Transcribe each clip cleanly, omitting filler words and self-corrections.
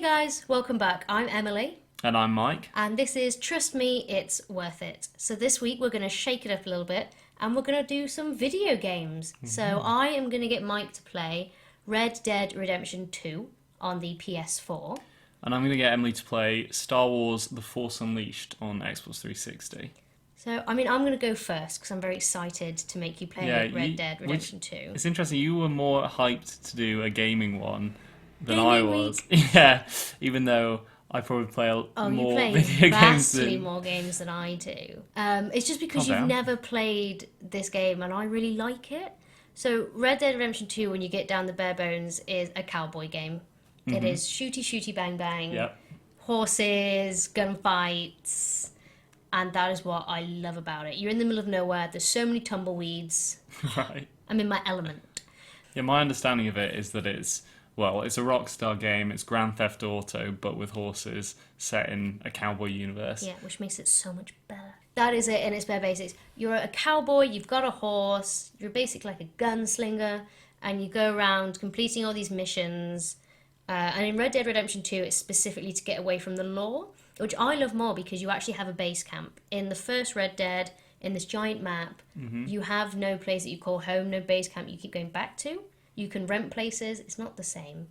guys, welcome back. I'm Emily. And I'm Mike. And this is Trust Me, It's Worth It. So this week we're going to shake it up a little bit and we're going to do some video games. So I am going to get Mike to play Red Dead Redemption 2 on the PS4. And I'm going to get Emily to play Star Wars The Force Unleashed on Xbox 360. So, I'm going to go first because I'm very excited to make you play Red Dead Redemption 2. It's interesting, you were more hyped to do a gaming one than Gaming I was. week. Yeah, even though I probably play more you play video games vastly more games than I do. It's just because Calm you've down. never played this game and I really like it. So Red Dead Redemption 2, when you get down the bare bones, is a cowboy game. It is shooty, shooty, bang, bang, Yep. horses, gunfights, and that is what I love about it. You're in the middle of nowhere, there's so many tumbleweeds. Right. I'm in my element. Yeah, my understanding of it is that it's a Rockstar game, it's Grand Theft Auto, but with horses, set in a cowboy universe. Yeah, which makes it so much better. That is it in its bare basics. You're a cowboy, you've got a horse, you're basically like a gunslinger, and you go around completing all these missions. And in Red Dead Redemption 2, it's specifically to get away from the law, which I love more because you actually have a base camp. In the first Red Dead, in this giant map, you have no place that you call home, no base camp you keep going back to. You can rent places, it's not the same.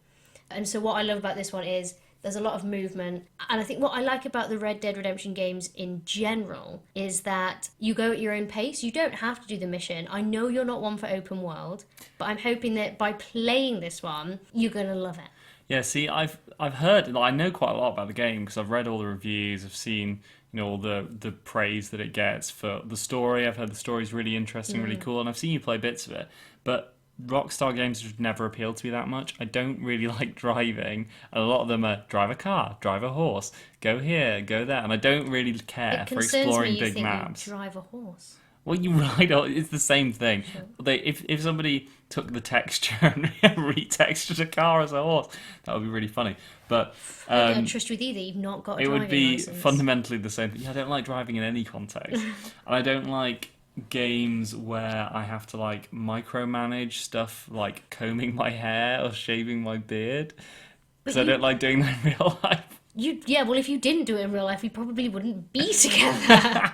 And so what I love about this one is there's a lot of movement. And I think what I like about the Red Dead Redemption games in general is that you go at your own pace. You don't have to do the mission. I know you're not one for open world, but I'm hoping that by playing this one, you're going to love it. Yeah, see, I've heard, I know quite a lot about the game because I've read all the reviews, I've seen, all the praise that it gets for the story. I've heard the story's really interesting, really cool, and I've seen you play bits of it. But Rockstar games just never appealed to me that much. I don't really like driving, and a lot of them are drive a car, drive a horse, go here, go there, and I don't really care for exploring big maps. You drive a horse. Well, you ride. It's the same thing. Sure. If somebody took the texture and retextured a car as a horse, that would be really funny. But I don't trust you with either. You've not got a it driving would be license. fundamentally the same thing. Yeah, I don't like driving in any context, and I don't like games where I have to micromanage stuff like combing my hair or shaving my beard because I don't like doing that in real life. Well, if you didn't do it in real life, we probably wouldn't be together.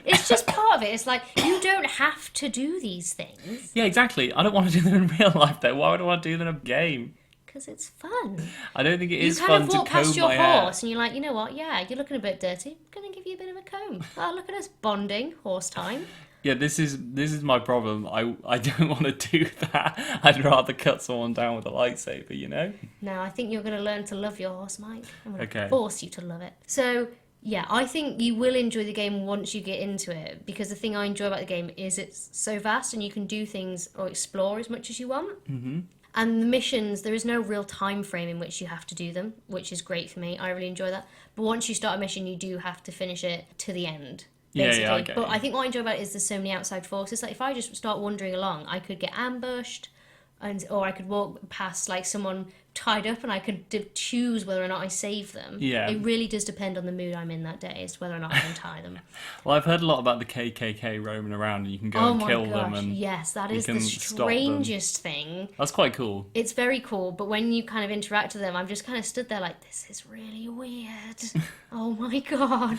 It's just part of it. It's like, you don't have to do these things. Yeah, exactly. I don't want to do them in real life, though. Why would I want to do them in a game? Because it's fun. I don't think it is You fun kind of to walk comb past your my hair. horse and you're like, you know what? Yeah, you're looking a bit dirty. I'm going to give you a bit of a comb. Oh, look at us bonding. Horse time. Yeah, this is my problem. I don't want to do that. I'd rather cut someone down with a lightsaber, No, I think you're going to learn to love your horse, Mike. I'm going to Okay. force you to love it. So, yeah, I think you will enjoy the game once you get into it, because the thing I enjoy about the game is it's so vast and you can do things or explore as much as you want. Mm-hmm. And the missions, there is no real time frame in which you have to do them, which is great for me. I really enjoy that. But once you start a mission, you do have to finish it to the end. Basically. Yeah, I get But you. I think what I enjoy about it is there's so many outside forces. Like if I just start wandering along, I could get ambushed, or I could walk past someone tied up, and I could choose whether or not I save them. Yeah. It really does depend on the mood I'm in that day as to whether or not I can tie them. Well, I've heard a lot about the KKK roaming around, and you can go Oh and my kill gosh! them, and Yes, that you is the can stop them. strangest thing. That's quite cool. It's very cool, but when you kind of interact with them, I'm just kind of stood there like, this is really weird. Oh my god.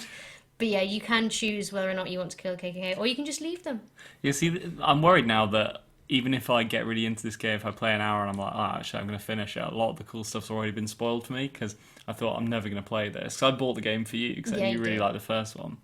But yeah, you can choose whether or not you want to kill KKK, or you can just leave them. You see, I'm worried now that even if I get really into this game, if I play an hour and I'm like, actually, I'm going to finish it, a lot of the cool stuff's already been spoiled for me because I thought I'm never going to play this. Because I bought the game for you because Yeah, you you really did. liked the first one.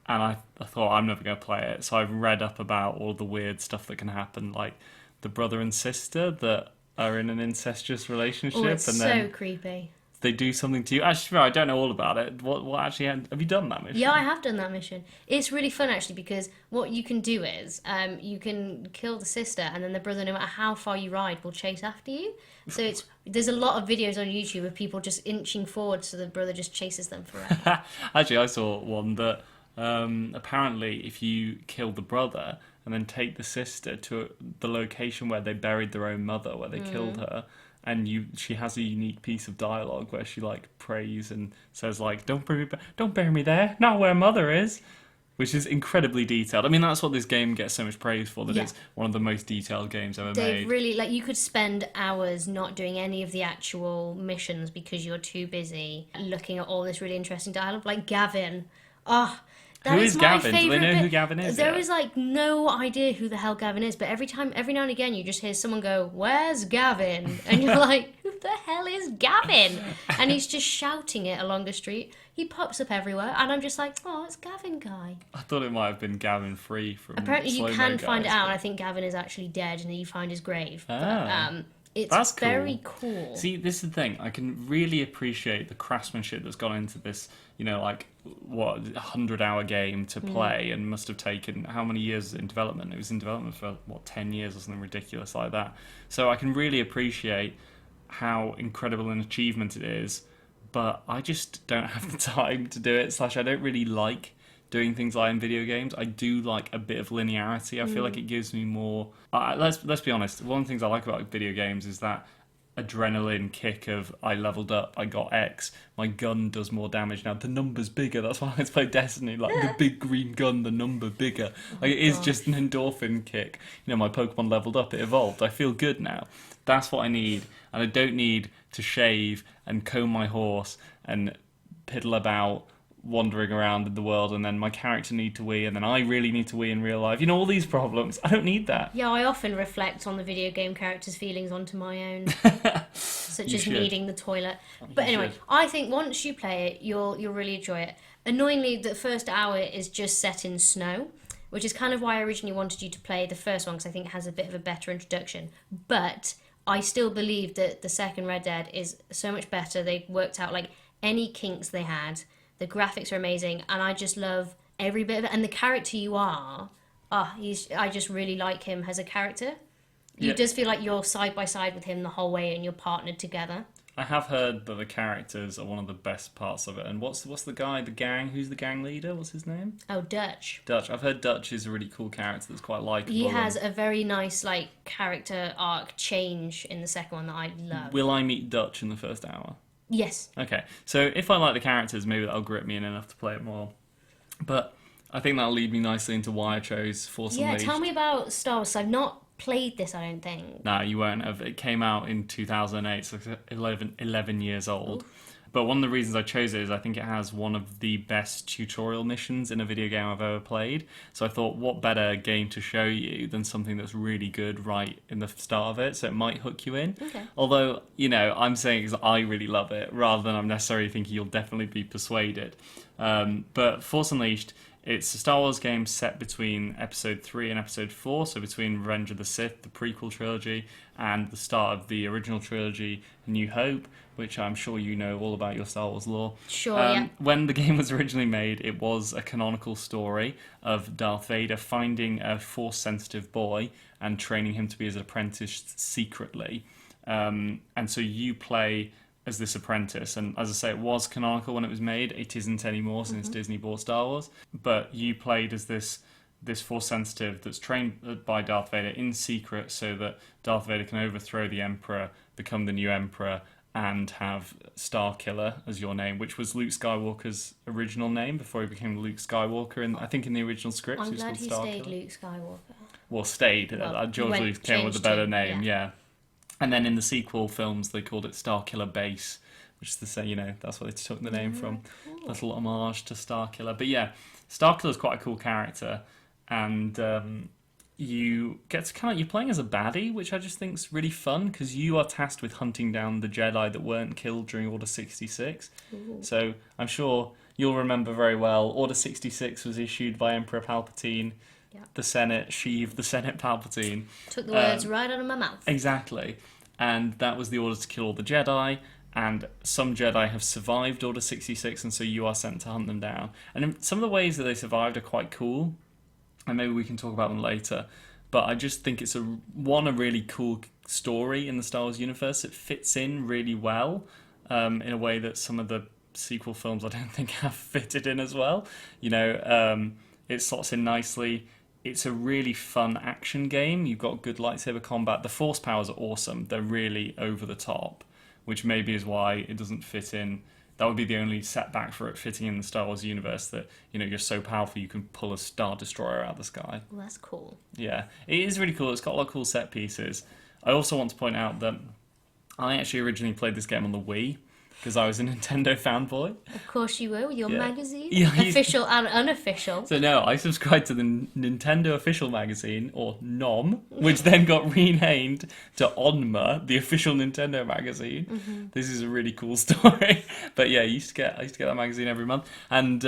And I thought I'm never going to play it. So I've read up about all the weird stuff that can happen, like the brother and sister that are in an incestuous relationship. Oh, it's and so then creepy. they do something to you. Actually, I don't know all about it. What actually have you done that mission? Yeah, I have done that mission. It's really fun actually because what you can do is you can kill the sister, and then the brother, no matter how far you ride, will chase after you. So there's a lot of videos on YouTube of people just inching forward so the brother just chases them forever. Actually, I saw one that apparently if you kill the brother and then take the sister to the location where they buried their own mother, where they killed her, and she has a unique piece of dialogue where she prays and says don't bury me there, not where mother is. which is incredibly detailed. I mean, that's what this game gets so much praise for, that Yeah. it's one of the most detailed games ever They've made. really, like, you could spend hours not doing any of the actual missions because you're too busy looking at all this really interesting dialogue. Like Gavin. Oh, that Who is is my Gavin? Do they favourite know bit. who Gavin is There yet? is like no idea who the hell Gavin is, but every now and again you just hear someone go, "Where's Gavin?" And you're like, "Who the hell is Gavin?" And he's just shouting it along the street. He pops up everywhere, and I'm just like, "Oh, it's Gavin guy." I thought it might have been Gavin Free from Apparently, you Slow-Mo can find it Guys, out, but- and I think Gavin is actually dead, and then you find his grave. But Ah. it's That's cool. very cool. See, this is the thing. I can really appreciate the craftsmanship that's gone into this, like, what, 100-hour game to play, and must have taken, how many years in development? It was in development for, 10 years or something ridiculous like that. So I can really appreciate how incredible an achievement it is, but I just don't have the time to do it, / I don't really like doing things like in video games. I do like a bit of linearity. I feel like it gives me more. Let's be honest. One of the things I like about video games is that adrenaline kick of I leveled up, I got X, my gun does more damage now, the number's bigger. That's why I always play Destiny, like the big green gun, the number bigger. Like it is just an endorphin kick. My Pokemon leveled up, it evolved. I feel good now. That's what I need, and I don't need to shave and comb my horse and piddle about wandering around in the world, and then my character need to wee, and then I really need to wee in real life. All these problems. I don't need that. Yeah, I often reflect on the video game character's feelings onto my own, such You as should. needing the toilet. But anyway, should. I think once you play it, you'll really enjoy it. Annoyingly, the first hour is just set in snow, which is kind of why I originally wanted you to play the first one, because I think it has a bit of a better introduction. But I still believe that the second Red Dead is so much better. They worked out like any kinks they had. The graphics are amazing, and I just love every bit of it. And the character you are, I just really like him as a character. You Yeah. just feel like you're side by side with him the whole way, and you're partnered together. I have heard that the characters are one of the best parts of it. And what's the guy, the gang? Who's the gang leader? What's his name? Oh, Dutch. Dutch. I've heard Dutch is a really cool character that's quite likable. He and- has a very nice like character arc change in the second one that I love. Will I meet Dutch in the first hour? Yes. Okay, so if I like the characters, maybe that'll grip me in enough to play it more. But I think that'll lead me nicely into why I chose Force Yeah, Unleashed. tell me about Star Wars. I've not played this, I don't think. No, you won't have. It came out in 2008, so it's 11 years old. But one of the reasons I chose it is I think it has one of the best tutorial missions in a video game I've ever played. So I thought, what better game to show you than something that's really good right in the start of it, so it might hook you in. Okay. Although, I'm saying because I really love it, rather than I'm necessarily thinking you'll definitely be persuaded. But Force Unleashed, it's a Star Wars game set between Episode 3 and Episode 4, so between Revenge of the Sith, the prequel trilogy, and the start of the original trilogy, New Hope, which I'm sure you know all about your Star Wars lore. Sure, yeah. When the game was originally made, it was a canonical story of Darth Vader finding a Force-sensitive boy and training him to be his apprentice secretly. And so you play as this apprentice, and as I say, it was canonical when it was made. It isn't anymore since Disney bought Star Wars. But you played as this Force sensitive that's trained by Darth Vader in secret, so that Darth Vader can overthrow the Emperor, become the new Emperor, and have Starkiller as your name, which was Luke Skywalker's original name before he became Luke Skywalker. And I think in the original script, I'm he was glad called he Starkiller. stayed Luke Skywalker. Well, stayed. Well, George went- Lucas came with a changed better to- name, yeah. And then in the sequel films, they called it Starkiller Base, which is to say, that's where they took the name from. Cool. Little homage to Starkiller. But yeah, Starkiller's quite a cool character, and you get to you're playing as a baddie, which I just think is really fun, because you are tasked with hunting down the Jedi that weren't killed during Order 66. Ooh. So I'm sure you'll remember very well, Order 66 was issued by Emperor Palpatine, Yeah. the Senate, Sheev, the Senate Palpatine. Took the words right out of my mouth. Exactly. And that was the order to kill all the Jedi, and some Jedi have survived Order 66, and so you are sent to hunt them down. And some of the ways that they survived are quite cool, and maybe we can talk about them later. But I just think it's a really cool story in the Star Wars universe. It fits in really well, in a way that some of the sequel films I don't think have fitted in as well. It slots in nicely. It's a really fun action game. You've got good lightsaber combat. The force powers are awesome. They're really over the top, which maybe is why it doesn't fit in that would be the only setback for it fitting in the Star Wars universe, that, you know, you're so powerful you can pull a Star Destroyer out of the sky. Well, that's cool. Yeah, it is really cool. It's got a lot of cool set pieces. I also want to point out that I actually originally played this game on the Wii because I was a Nintendo fanboy. Of course you were, with your magazine. Yeah, official and unofficial. So no, I subscribed to the Nintendo official magazine, or NOM, which then got renamed to Onma, the official Nintendo magazine. Mm-hmm. This is a really cool story. But yeah, I used to get that magazine every month. And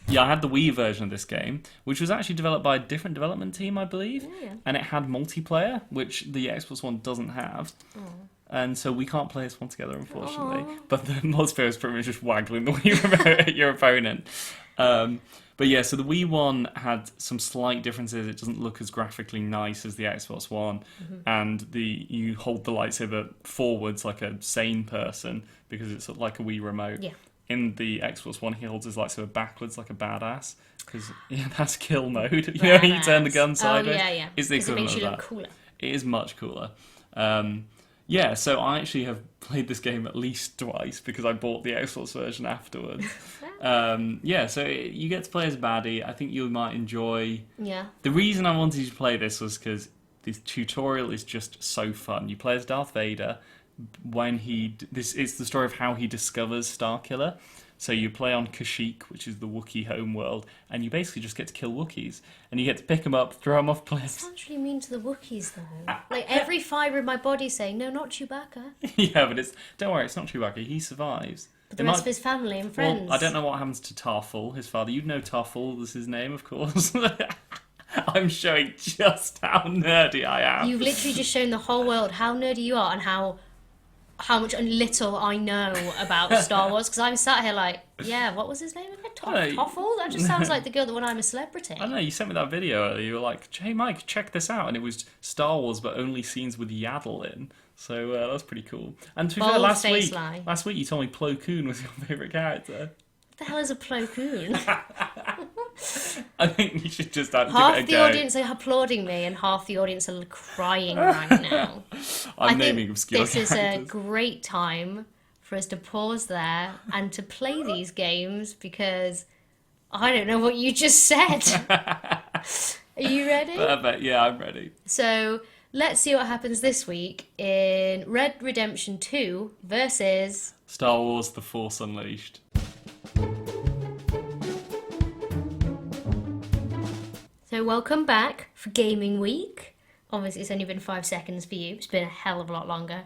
yeah, I had the Wii version of this game, which was actually developed by a different development team, I believe. Yeah. And it had multiplayer, which the Xbox One doesn't have. Oh. And so we can't play this one together, unfortunately. Aww. But the multiplayer is pretty much just waggling the Wii remote at your opponent. But yeah, so the Wii one had some slight differences. It doesn't look as graphically nice as the Xbox One. Mm-hmm. And you hold the lightsaber forwards like a sane person, because it's like a Wii remote. Yeah. In the Xbox One, he holds his lightsaber backwards like a badass. Because that's kill mode. You know, you turn the gun sideways. Oh, yeah. It's the Because it makes equivalent you of look that. cooler. It is much cooler. Yeah, so I actually have played this game at least twice because I bought the Xbox version afterwards. Yeah, so you get to play as a baddie. I think you might enjoy... Yeah. The reason I wanted you to play this was because the tutorial is just so fun. You play as Darth Vader when This is the story of how he discovers Starkiller. So you play on Kashyyyk, which is the Wookiee homeworld, and you basically just get to kill Wookiees. And you get to pick them up, throw them off cliffs. That sounds really mean to the Wookiees, though. Like, every fibre of my body saying, no, not Chewbacca. Yeah, but don't worry, it's not Chewbacca. He survives. But the rest of his family and friends. Well, I don't know what happens to Tarful, his father. You'd know Tarful was his name, of course. I'm showing just how nerdy I am. You've literally just shown the whole world how nerdy you are and how much little I know about Star Wars, because I'm sat here like, yeah, what was his name again? Toffle? That just sounds like the girl that when I'm a Celebrity. I don't know, you sent me that video earlier. You were like, hey Mike, check this out. And it was Star Wars, but only scenes with Yaddle in. So that's pretty cool. And to be fair, last week you told me Plo Koon was your favourite character. What the hell is a Plo Koon? I think you should just give it a go. Half the audience are applauding me and half the audience are crying right now. I'm naming obscure characters. This is a characters. great time for us to pause there and to play these games, because I don't know what you just said. Are you ready? Yeah, I'm ready. So let's see what happens this week in Red Redemption 2 versus Star Wars The Force Unleashed. So welcome back for Gaming Week. Obviously it's only been 5 seconds for you. It's been a hell of a lot longer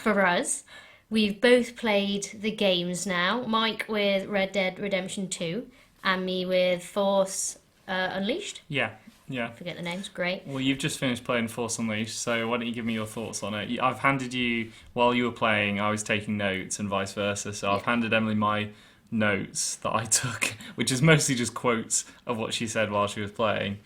for us. We've both played the games now. Mike with Red Dead Redemption 2 and me with Force Unleashed. Yeah. Forget the names, great. Well, you've just finished playing Force Unleashed, so why don't you give me your thoughts on it? I've handed you, while you were playing, I was taking notes and vice versa, so I've handed Emily my notes that I took, which is mostly just quotes of what she said while she was playing.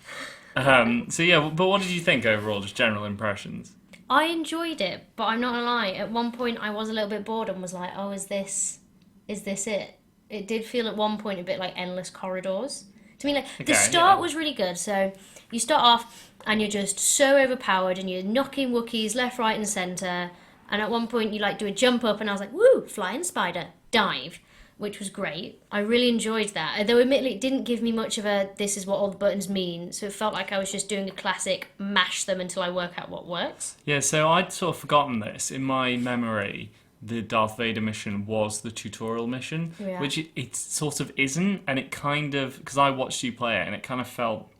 So yeah, but what did you think overall, just general impressions? I enjoyed it, but I'm not gonna lie, at one point I was a little bit bored and was like, oh, is this it? It did feel at one point a bit like endless corridors. To me, like, the start was really good. So you start off and you're just so overpowered and you're knocking Wookiees left, right and centre. And at one point you do a jump up and I was like, woo, flying spider, dive, which was great. I really enjoyed that. Although admittedly it didn't give me much of a, this is what all the buttons mean. So it felt like I was just doing a classic mash them until I work out what works. Yeah, so I'd sort of forgotten this. In my memory, the Darth Vader mission was the tutorial mission, which it sort of isn't, and it kind of, because I watched you play it, and it kind of felt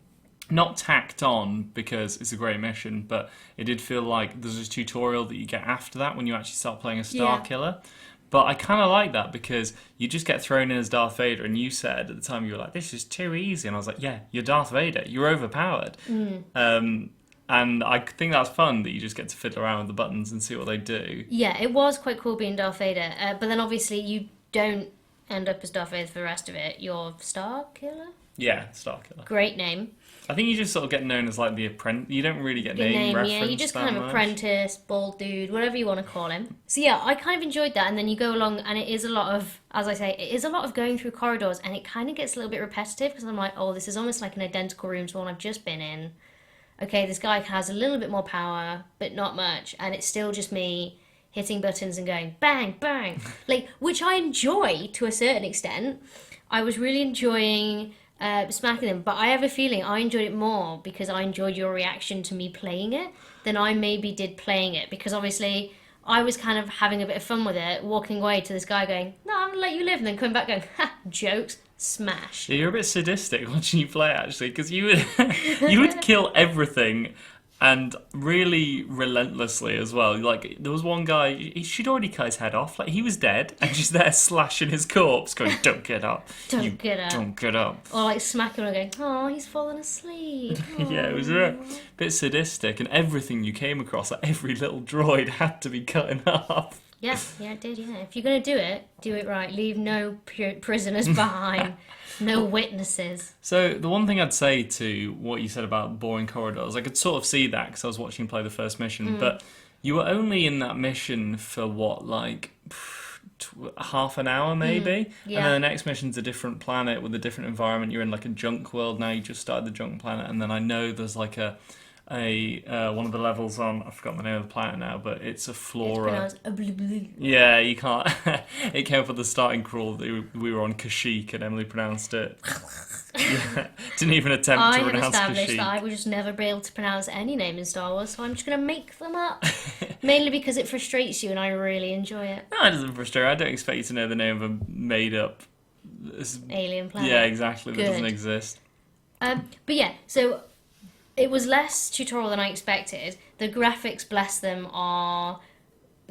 not tacked on because it's a great mission, but it did feel like there's a tutorial that you get after that when you actually start playing a Star Killer. But I kind of like that because you just get thrown in as Darth Vader, and you said at the time, you were like, this is too easy, and I was like, yeah, you're Darth Vader, you're overpowered. And I think that's fun that you just get to fiddle around with the buttons and see what they do. Yeah, it was quite cool being Darth Vader. But then obviously you don't end up as Darth Vader for the rest of it. You're Star Killer? Yeah, Star Killer. Great name. I think you just sort of get known as like the apprentice. You don't really get name reference. Yeah, you just kind of apprentice, bald dude, whatever you want to call him. So yeah, I kind of enjoyed that. And then you go along and it is a lot of, as I say, it is a lot of going through corridors, and it kind of gets a little bit repetitive because I'm like, oh, this is almost like an identical room to one I've just been in. Okay, this guy has a little bit more power, but not much, and it's still just me hitting buttons and going bang, bang, like, which I enjoy to a certain extent. I was really enjoying smacking them, but I have a feeling I enjoyed it more because I enjoyed your reaction to me playing it than I maybe did playing it, because obviously I was kind of having a bit of fun with it, walking away to this guy going, no, I'm gonna let you live, and then coming back going, ha, jokes, smash. Yeah, you're a bit sadistic watching you play, actually, because you would you would kill everything, and really relentlessly as well. Like, there was one guy, she'd already cut his head off, like he was dead, and she's there slashing his corpse, going, "Don't get up, Don't get up." don't get up." Or like smacking him and going, oh, he's fallen asleep. Yeah, it was a bit sadistic, and everything you came across, like every little droid had to be cut in half. Yeah, it did, yeah. If you're going to do it right. Leave no prisoners behind, no witnesses. So the one thing I'd say to what you said about boring corridors, I could sort of see that because I was watching you play the first mission, but you were only in that mission for what, like half an hour maybe? Yeah. And then the next mission's a different planet with a different environment. You're in like a junk world now, you just started the junk planet, and then I know there's like a one of the levels on, I forgot the name of the planet now, but it's a flora. It's pronounced Yeah, you can't. It came up with the starting crawl that we were on Kashyyyk, and Emily pronounced it. Yeah, didn't even attempt I to have pronounce established Kashyyyk. that I would just never be able to pronounce any name in Star Wars, so I'm just going to make them up. Mainly because it frustrates you and I really enjoy it. No, it doesn't frustrate. I don't expect you to know the name of a made-up Alien planet. Yeah, exactly. That Good. doesn't exist. But yeah, so it was less tutorial than I expected. The graphics, bless them, are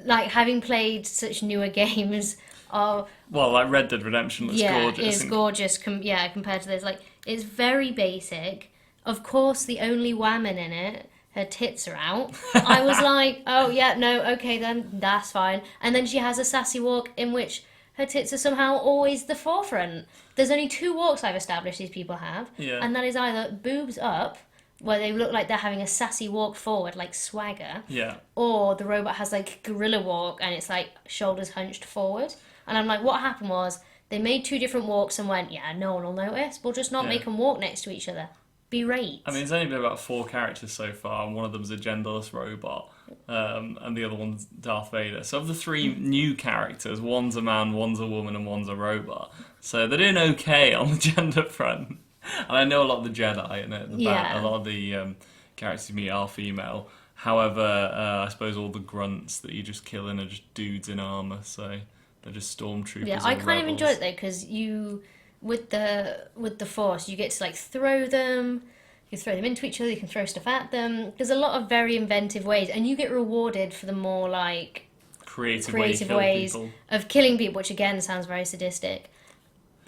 like, having played such newer games, are Well, like Red Dead Redemption looks gorgeous. it's gorgeous. Compared to this, like, it's very basic. Of course, the only woman in it, her tits are out. I was like, oh yeah, no, okay then, that's fine. And then she has a sassy walk in which her tits are somehow always the forefront. There's only two walks I've established these people have, Yeah. and that is either boobs up, where they look like they're having a sassy walk forward, like swagger, Yeah. or the robot has like gorilla walk and it's like shoulders hunched forward. And I'm like, what happened was they made two different walks and went, yeah, no one will notice. We'll just not Yeah. make them walk next to each other. Berate. I mean, there's only been about 4 characters so far, and one of them's a genderless robot, and the other one's Darth Vader. So of the 3 new characters, one's a man, one's a woman, and one's a robot. So they're doing okay on the gender front. And I know a lot of the Jedi in it. Yeah. A lot of the characters you meet are female. However, I suppose all the grunts that you just kill in are just dudes in armour, so they're just stormtroopers. Yeah, or I kind of rebels. enjoy it though, because you, with the Force, you get to like throw them. You can throw them into each other. You can throw stuff at them. There's a lot of very inventive ways, and you get rewarded for the more like creative creative ways ways of killing people, which again sounds very sadistic.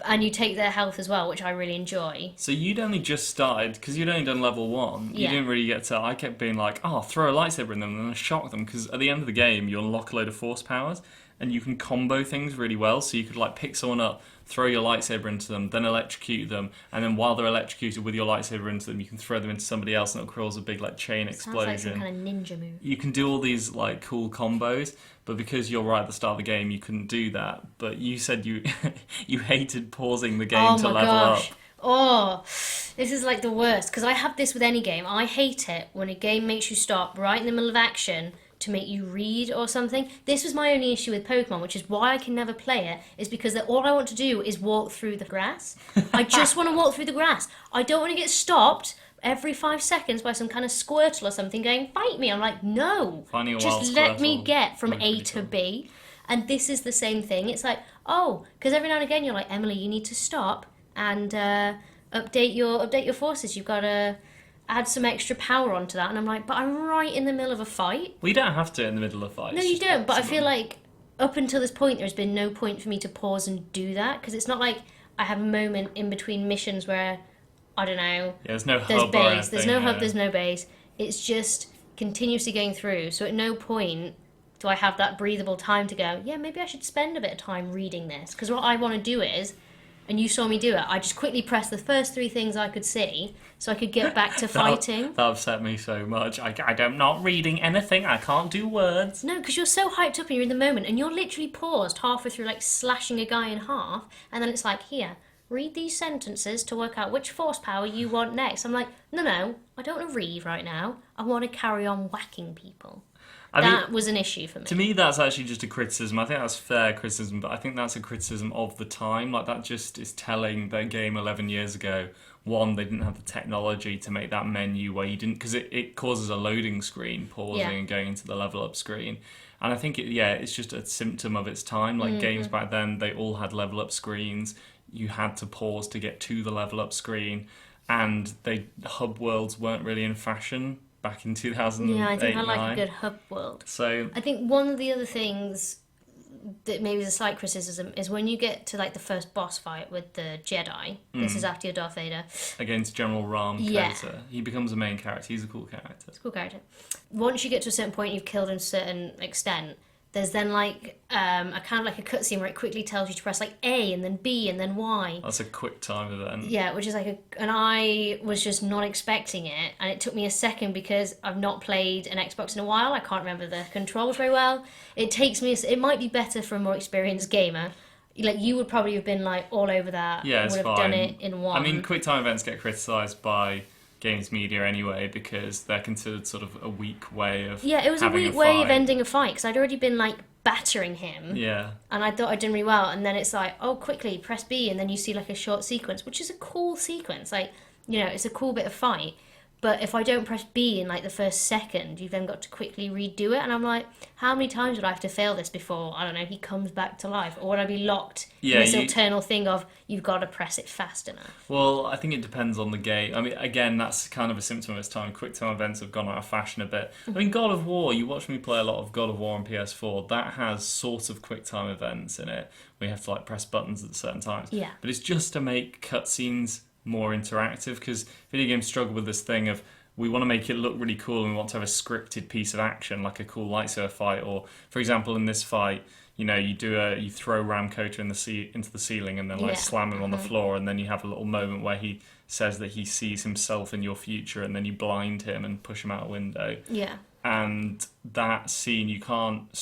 And you take their health as well, which I really enjoy. So you'd only just started, because you'd only done level 1, you Yeah. didn't really get to... I kept being like, oh, throw a lightsaber in them and then shock them, because at the end of the game you unlock a load of force powers, and you can combo things really well, so you could like pick someone up, throw your lightsaber into them, then electrocute them, and then while they're electrocuted with your lightsaber into them, you can throw them into somebody else and it'll cause a big like chain explosion. Sounds like some kind of ninja move. You can do all these like cool combos, but because you're right at the start of the game, you couldn't do that. But you said you you hated pausing the game to level up. Oh, this is like the worst, because I have this with any game. I hate it when a game makes you stop right in the middle of action to make you read or something. This was my only issue with Pokemon, which is why I can never play it, is because all I want to do is walk through the grass. I just want to walk through the grass. I don't want to get stopped every 5 seconds by some kind of Squirtle or something going, fight me. I'm like, no, Finding a wild just let me Squirtle get from would be A pretty to cool. B. And this is the same thing. It's like, oh, because every now and again you're like, Emily, you need to stop and update your forces. You've got to add some extra power onto that. And I'm like, but I'm right in the middle of a fight. Well, you don't have to in the middle of fights. No, you don't. But I feel like up until this point, there's been no point for me to pause and do that, because it's not like I have a moment in between missions where, I don't know, Yeah, there's no there's hub or base. anything, There's no hub, yeah. there's no base. It's just continuously going through. So at no point do I have that breathable time to go, yeah, maybe I should spend a bit of time reading this. Because what I want to do is, and you saw me do it, I just quickly pressed the first 3 things I could see so I could get back to fighting. That upset me so much. I'm not reading anything. I can't do words. No, because you're so hyped up and you're in the moment, and you're literally paused halfway through, like slashing a guy in half, and then it's like, here, read these sentences to work out which force power you want next. I'm like, no, I don't want to read right now. I want to carry on whacking people. That was an issue for me. To me, that's actually just a criticism. I think that's fair criticism, but I think that's a criticism of the time. Like, that just is telling that game 11 years ago, one, they didn't have the technology to make that menu where you didn't... Because it causes a loading screen, pausing and going into the level up screen. And I think, it's just a symptom of its time. Like, games back then, they all had level up screens. You had to pause to get to the level up screen. And hub worlds weren't really in fashion back in 2008. Yeah, I think I like a good hub world. So I think one of the other things that maybe is a slight criticism is when you get to like the first boss fight with the Jedi. This is after your Darth Vader. Against General Ram Yeah. Kota. He becomes a main character. He's a cool character. It's a cool character. Once you get to a certain point, you've killed him to a certain extent. There's then like a kind of like a cutscene where it quickly tells you to press like A and then B and then Y. That's a quick time event. Yeah, which is like and I was just not expecting it, and it took me a second because I've not played an Xbox in a while. I can't remember the controls very well. It takes me. It might be better for a more experienced gamer. Like you would probably have been like all over that. Yeah, it's would have fine. done it in one. I mean, quick time events get criticised by games media anyway because they're considered sort of a weak way of it was a having weak way of fight. ending a fight because I'd already been like battering him. Yeah. And I thought I'd done really well, and then it's like, oh, quickly, press B, and then you see like a short sequence, which is a cool sequence. Like, it's a cool bit of fight. But if I don't press B in like the first second, you've then got to quickly redo it. And I'm like, how many times would I have to fail this before, I don't know, he comes back to life? Or would I be locked in this eternal thing of, you've got to press it fast enough? Well, I think it depends on the game. I mean, again, that's kind of a symptom of its time. Quick time events have gone out of fashion a bit. I mean, God of War, you watch me play a lot of God of War on PS4, that has sort of quick time events in it, where you have to like press buttons at certain times. Yeah. But it's just to make cutscenes more interactive, because video games struggle with this thing of we want to make it look really cool and we want to have a scripted piece of action like a cool lightsaber fight, or for example in this fight you throw Ram Kota into the ceiling and then slam him on the floor, and then you have a little moment where he says that he sees himself in your future, and then you blind him and push him out a window. Yeah. And that scene, you can't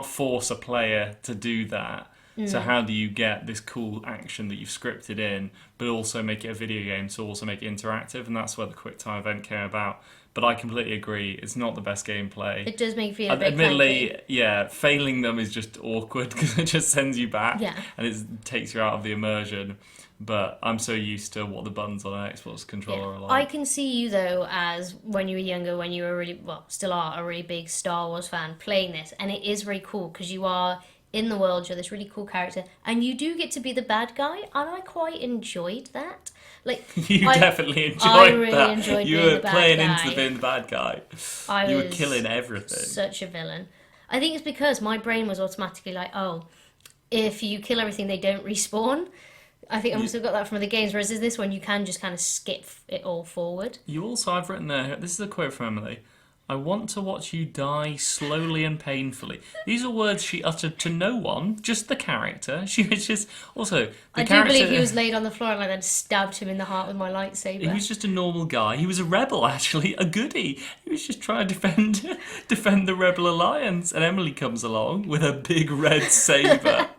force a player to do that. So how do you get this cool action that you've scripted in, but also make it a video game, so also make it interactive? And that's where the quick time event came about. But I completely agree, it's not the best gameplay. It does make you feel a bit admittedly, clunky. failing them is just awkward because it just sends you back and it takes you out of the immersion. But I'm so used to what the buttons on an Xbox controller are like. I can see you though, as when you were younger, when you were still are a really big Star Wars fan, playing this, and it is very cool because you are in the world, you're this really cool character, and you do get to be the bad guy, and I quite enjoyed that. Like definitely enjoyed that. I really enjoyed you being were the bad playing guy. into being the bad guy. You were killing everything. Such a villain. I think it's because my brain was automatically like, oh, if you kill everything, they don't respawn. I think I've still got that from other games, whereas in this one, you can just kind of skip it all forward. You also, I've written there, this is a quote from Emily, "I want to watch you die slowly and painfully." These are words she uttered to no one, just the character. She was just... Also, I do believe he was laid on the floor and I then stabbed him in the heart with my lightsaber. He was just a normal guy. He was a rebel, actually, a goodie. He was just trying to defend the Rebel Alliance. And Emily comes along with a big red saber,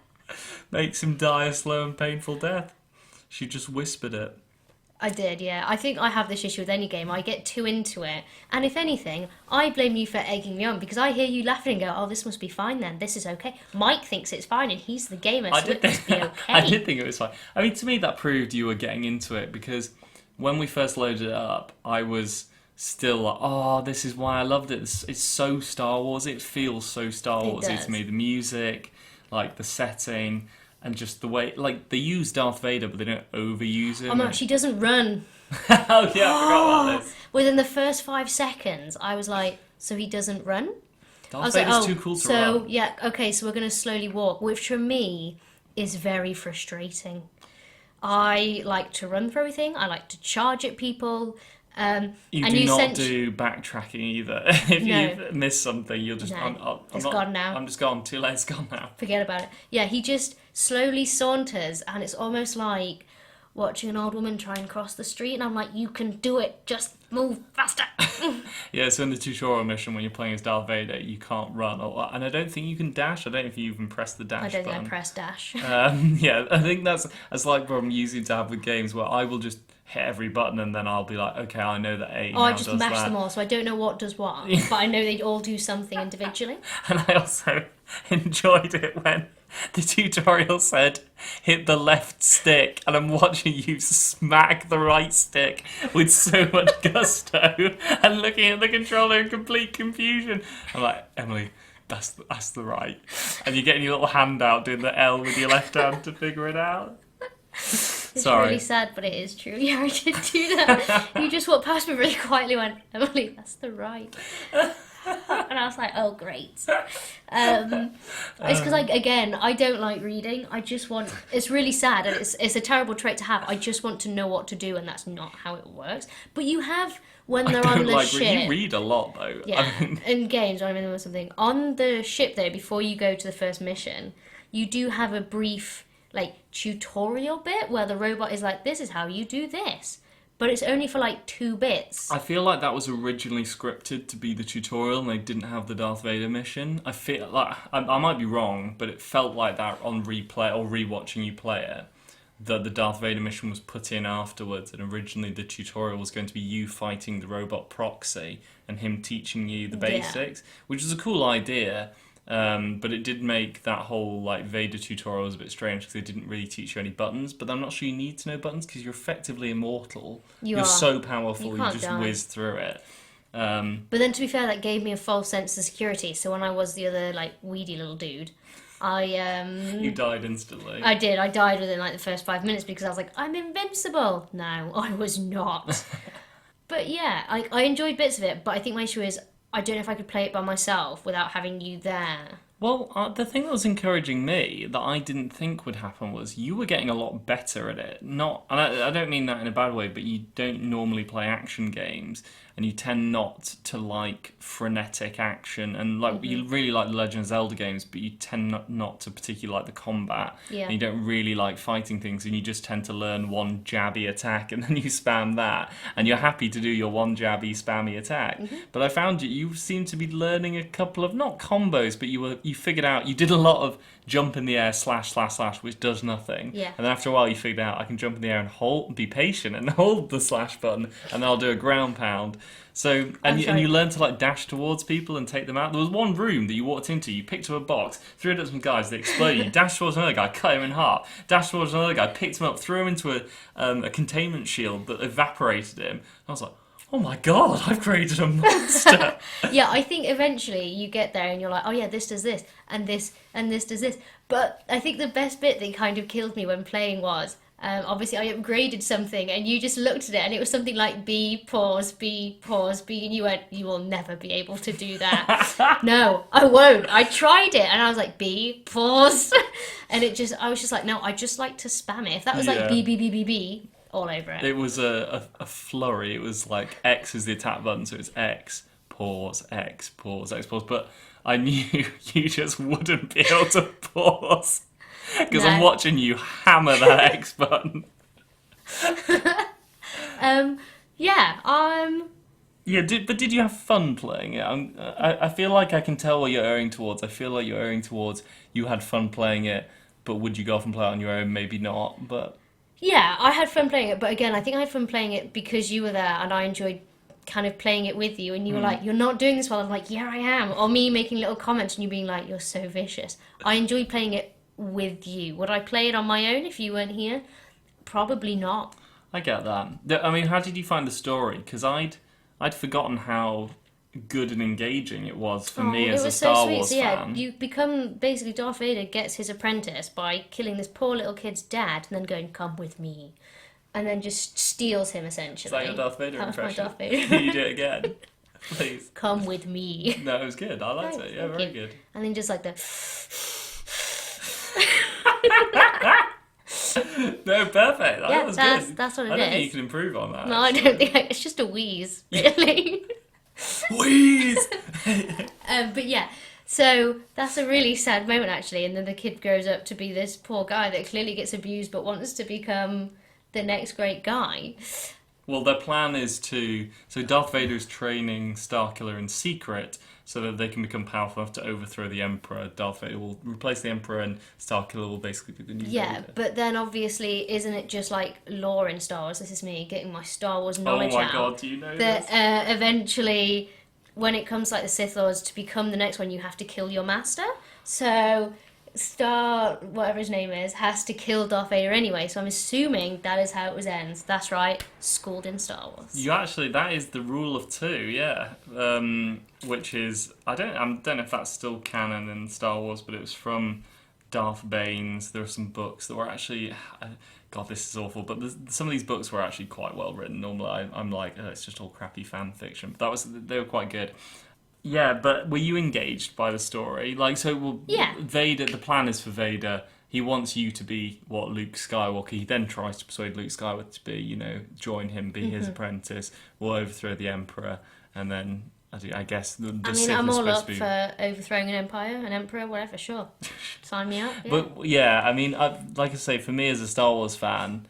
makes him die a slow and painful death. She just whispered it. I did, yeah. I think I have this issue with any game. I get too into it. And if anything, I blame you for egging me on, because I hear you laughing and go, oh, this must be fine then. This is okay. Mike thinks it's fine and he's the gamer, so it must be okay. I did think it was fine. I mean, to me, that proved you were getting into it, because when we first loaded it up, I was still like, oh, this is why I loved it. It's so Star Wars. It feels so Star Warsy to me. The music, like the setting... And just the way, like, they use Darth Vader, but they don't overuse him. Oh no, she doesn't run. Oh yeah, I forgot about this. Within the first 5 seconds, I was like, so he doesn't run? Darth Vader's too cool to run. So, yeah, okay, so we're going to slowly walk, which for me is very frustrating. I like to run for everything. I like to charge at people. You do not do backtracking either. If you miss something, you'll just... It's gone now. I'm just gone. Too late, it's gone now. Forget about it. Yeah, he just slowly saunters, and it's almost like watching an old woman try and cross the street, and I'm like, you can do it. Just Move faster. Yeah, so in the tutorial mission when you're playing as Darth Vader, you can't run, and I don't think you can dash. I don't know if you even press the dash I don't think button. I pressed dash. Yeah, I think that's like what I'm using to have with games where I will just hit every button and then I'll be like, okay, I know that A Oh, now I just does mash that. them all, so I don't know what does what, but I know they all do something individually. And I also enjoyed it when the tutorial said hit the left stick, and I'm watching you smack the right stick with so much gusto and looking at the controller in complete confusion. I'm like, Emily, that's the right. And you're getting your little hand out doing the L with your left hand to figure it out. It's Sorry. really sad, but it is true. Yeah, I did do that. You just walked past me really quietly and went, Emily, that's the right. And I was like, oh, great. It's because, again, I don't like reading. I just want... It's really sad, and it's a terrible trait to have. I just want to know what to do, and that's not how it works. But you have, when they're on the ship... You read a lot, though. Yeah, in games, when I'm in them or something. On the ship, though, before you go to the first mission, you do have a brief, tutorial bit where the robot is like, this is how you do this. But it's only for 2 bits. I feel like that was originally scripted to be the tutorial and they didn't have the Darth Vader mission. I feel like, I might be wrong, but it felt like that on replay or rewatching you play it, that the Darth Vader mission was put in afterwards, and originally the tutorial was going to be you fighting the robot proxy and him teaching you the basics, which is a cool idea. But it did make that whole Vader tutorial was a bit strange because they didn't really teach you any buttons. But I'm not sure you need to know buttons because you're effectively immortal. You're so powerful, you just whiz through it. But then, to be fair, that gave me a false sense of security. So when I was the other weedy little dude, You died instantly. I did. I died within the first 5 minutes because I was like, I'm invincible. No, I was not. But yeah, I enjoyed bits of it. But I think my issue is I don't know if I could play it by myself without having you there. Well, the thing that was encouraging me that I didn't think would happen was you were getting a lot better at it. And I don't mean that in a bad way, but you don't normally play action games, and you tend not to like frenetic action, and you really like the Legend of Zelda games, but you tend not to particularly like the combat. Yeah. And you don't really like fighting things, and you just tend to learn one jabby attack, and then you spam that, and you're happy to do your one jabby spammy attack. But I found you seem to be learning a couple of, not combos, but you figured out, you did a lot of jump in the air ///, which does nothing. Yeah. And then after a while you figured out I can jump in the air and be patient and hold the slash button, and then I'll do a ground pound. So and you learn to dash towards people and take them out. There was one room that you walked into, you picked up a box, threw it at some guys, they exploded, you dashed towards another guy, cut him in half, dashed towards another guy, picked him up, threw him into a containment shield that evaporated him. I was like, oh my god, I've created a monster. Yeah, I think eventually you get there and you're like, oh yeah, this does this, and this, and this does this. But I think the best bit that kind of killed me when playing was, obviously I upgraded something and you just looked at it and it was something like B, pause, B, pause, B, and you went, you will never be able to do that. No, I won't. I tried it and I was like, B, pause. And I was just like, no, I just like to spam it. If that was B, B, B, B, B, all over it. It was a flurry. It was X is the attack button, so it's X, pause, X, pause, X, pause. But I knew you just wouldn't be able to pause because I'm watching you hammer that X button. Yeah, did you have fun playing it? I feel like I can tell what you're erring towards. I feel like you're erring towards you had fun playing it, but would you go off and play it on your own? Maybe not, but... Yeah, I had fun playing it, but again, I think I had fun playing it because you were there and I enjoyed kind of playing it with you, and you were like, you're not doing this well. I'm like, yeah, I am. Or me making little comments and you being like, you're so vicious. I enjoyed playing it with you. Would I play it on my own if you weren't here? Probably not. I get that. I mean, how did you find the story? Because I'd forgotten how good and engaging it was for me as a Star Wars fan. You become, basically, Darth Vader gets his apprentice by killing this poor little kid's dad and then going, come with me. And then just steals him, essentially. Is that your Darth Vader impression? That was my Darth Vader. Can you do it again? Please. Come with me. No, it was good. I liked it. Yeah, very good. And then just the... No, perfect. That was good. That's what it is. I don't think you can improve on that. No, I don't think... It's just a wheeze, really. Wheeze! But yeah, so that's a really sad moment, actually. And then the kid grows up to be this poor guy that clearly gets abused but wants to become the next great guy. Well, their plan is to. So Darth Vader is training Starkiller in secret so that they can become powerful enough to overthrow the Emperor. Darth Vader will replace the Emperor, and Starkiller will basically be the new Yeah, Vader. but then obviously, isn't it just like lore in Star Wars? This is me getting my Star Wars Oh knowledge my out. god, do you know That this? eventually, when it comes to like the Sith Lords, to become the next one, you have to kill your master. So whatever his name is, has to kill Darth Vader anyway. So I'm assuming that is how it was ends. That's right, schooled in Star Wars. You actually, that is the rule of two, yeah. Which is, I don't know if that's still canon in Star Wars, but it was from Darth Bane's. There are some books that were actually, God, this is awful, but some of these books were actually quite well written. Normally, I'm like, oh, it's just all crappy fan fiction. But they were quite good. Yeah, but were you engaged by the story? Like, so Yeah. Vader. The plan is for Vader. He wants you to be Luke Skywalker. He then tries to persuade Luke Skywalker to be, join him, be his apprentice. We'll overthrow the Emperor, and then I guess the I mean, Sith I'm are all supposed up to be. for overthrowing an empire, an emperor, whatever. Sure, sign me up. Yeah. But yeah, I mean, like I say, for me as a Star Wars fan,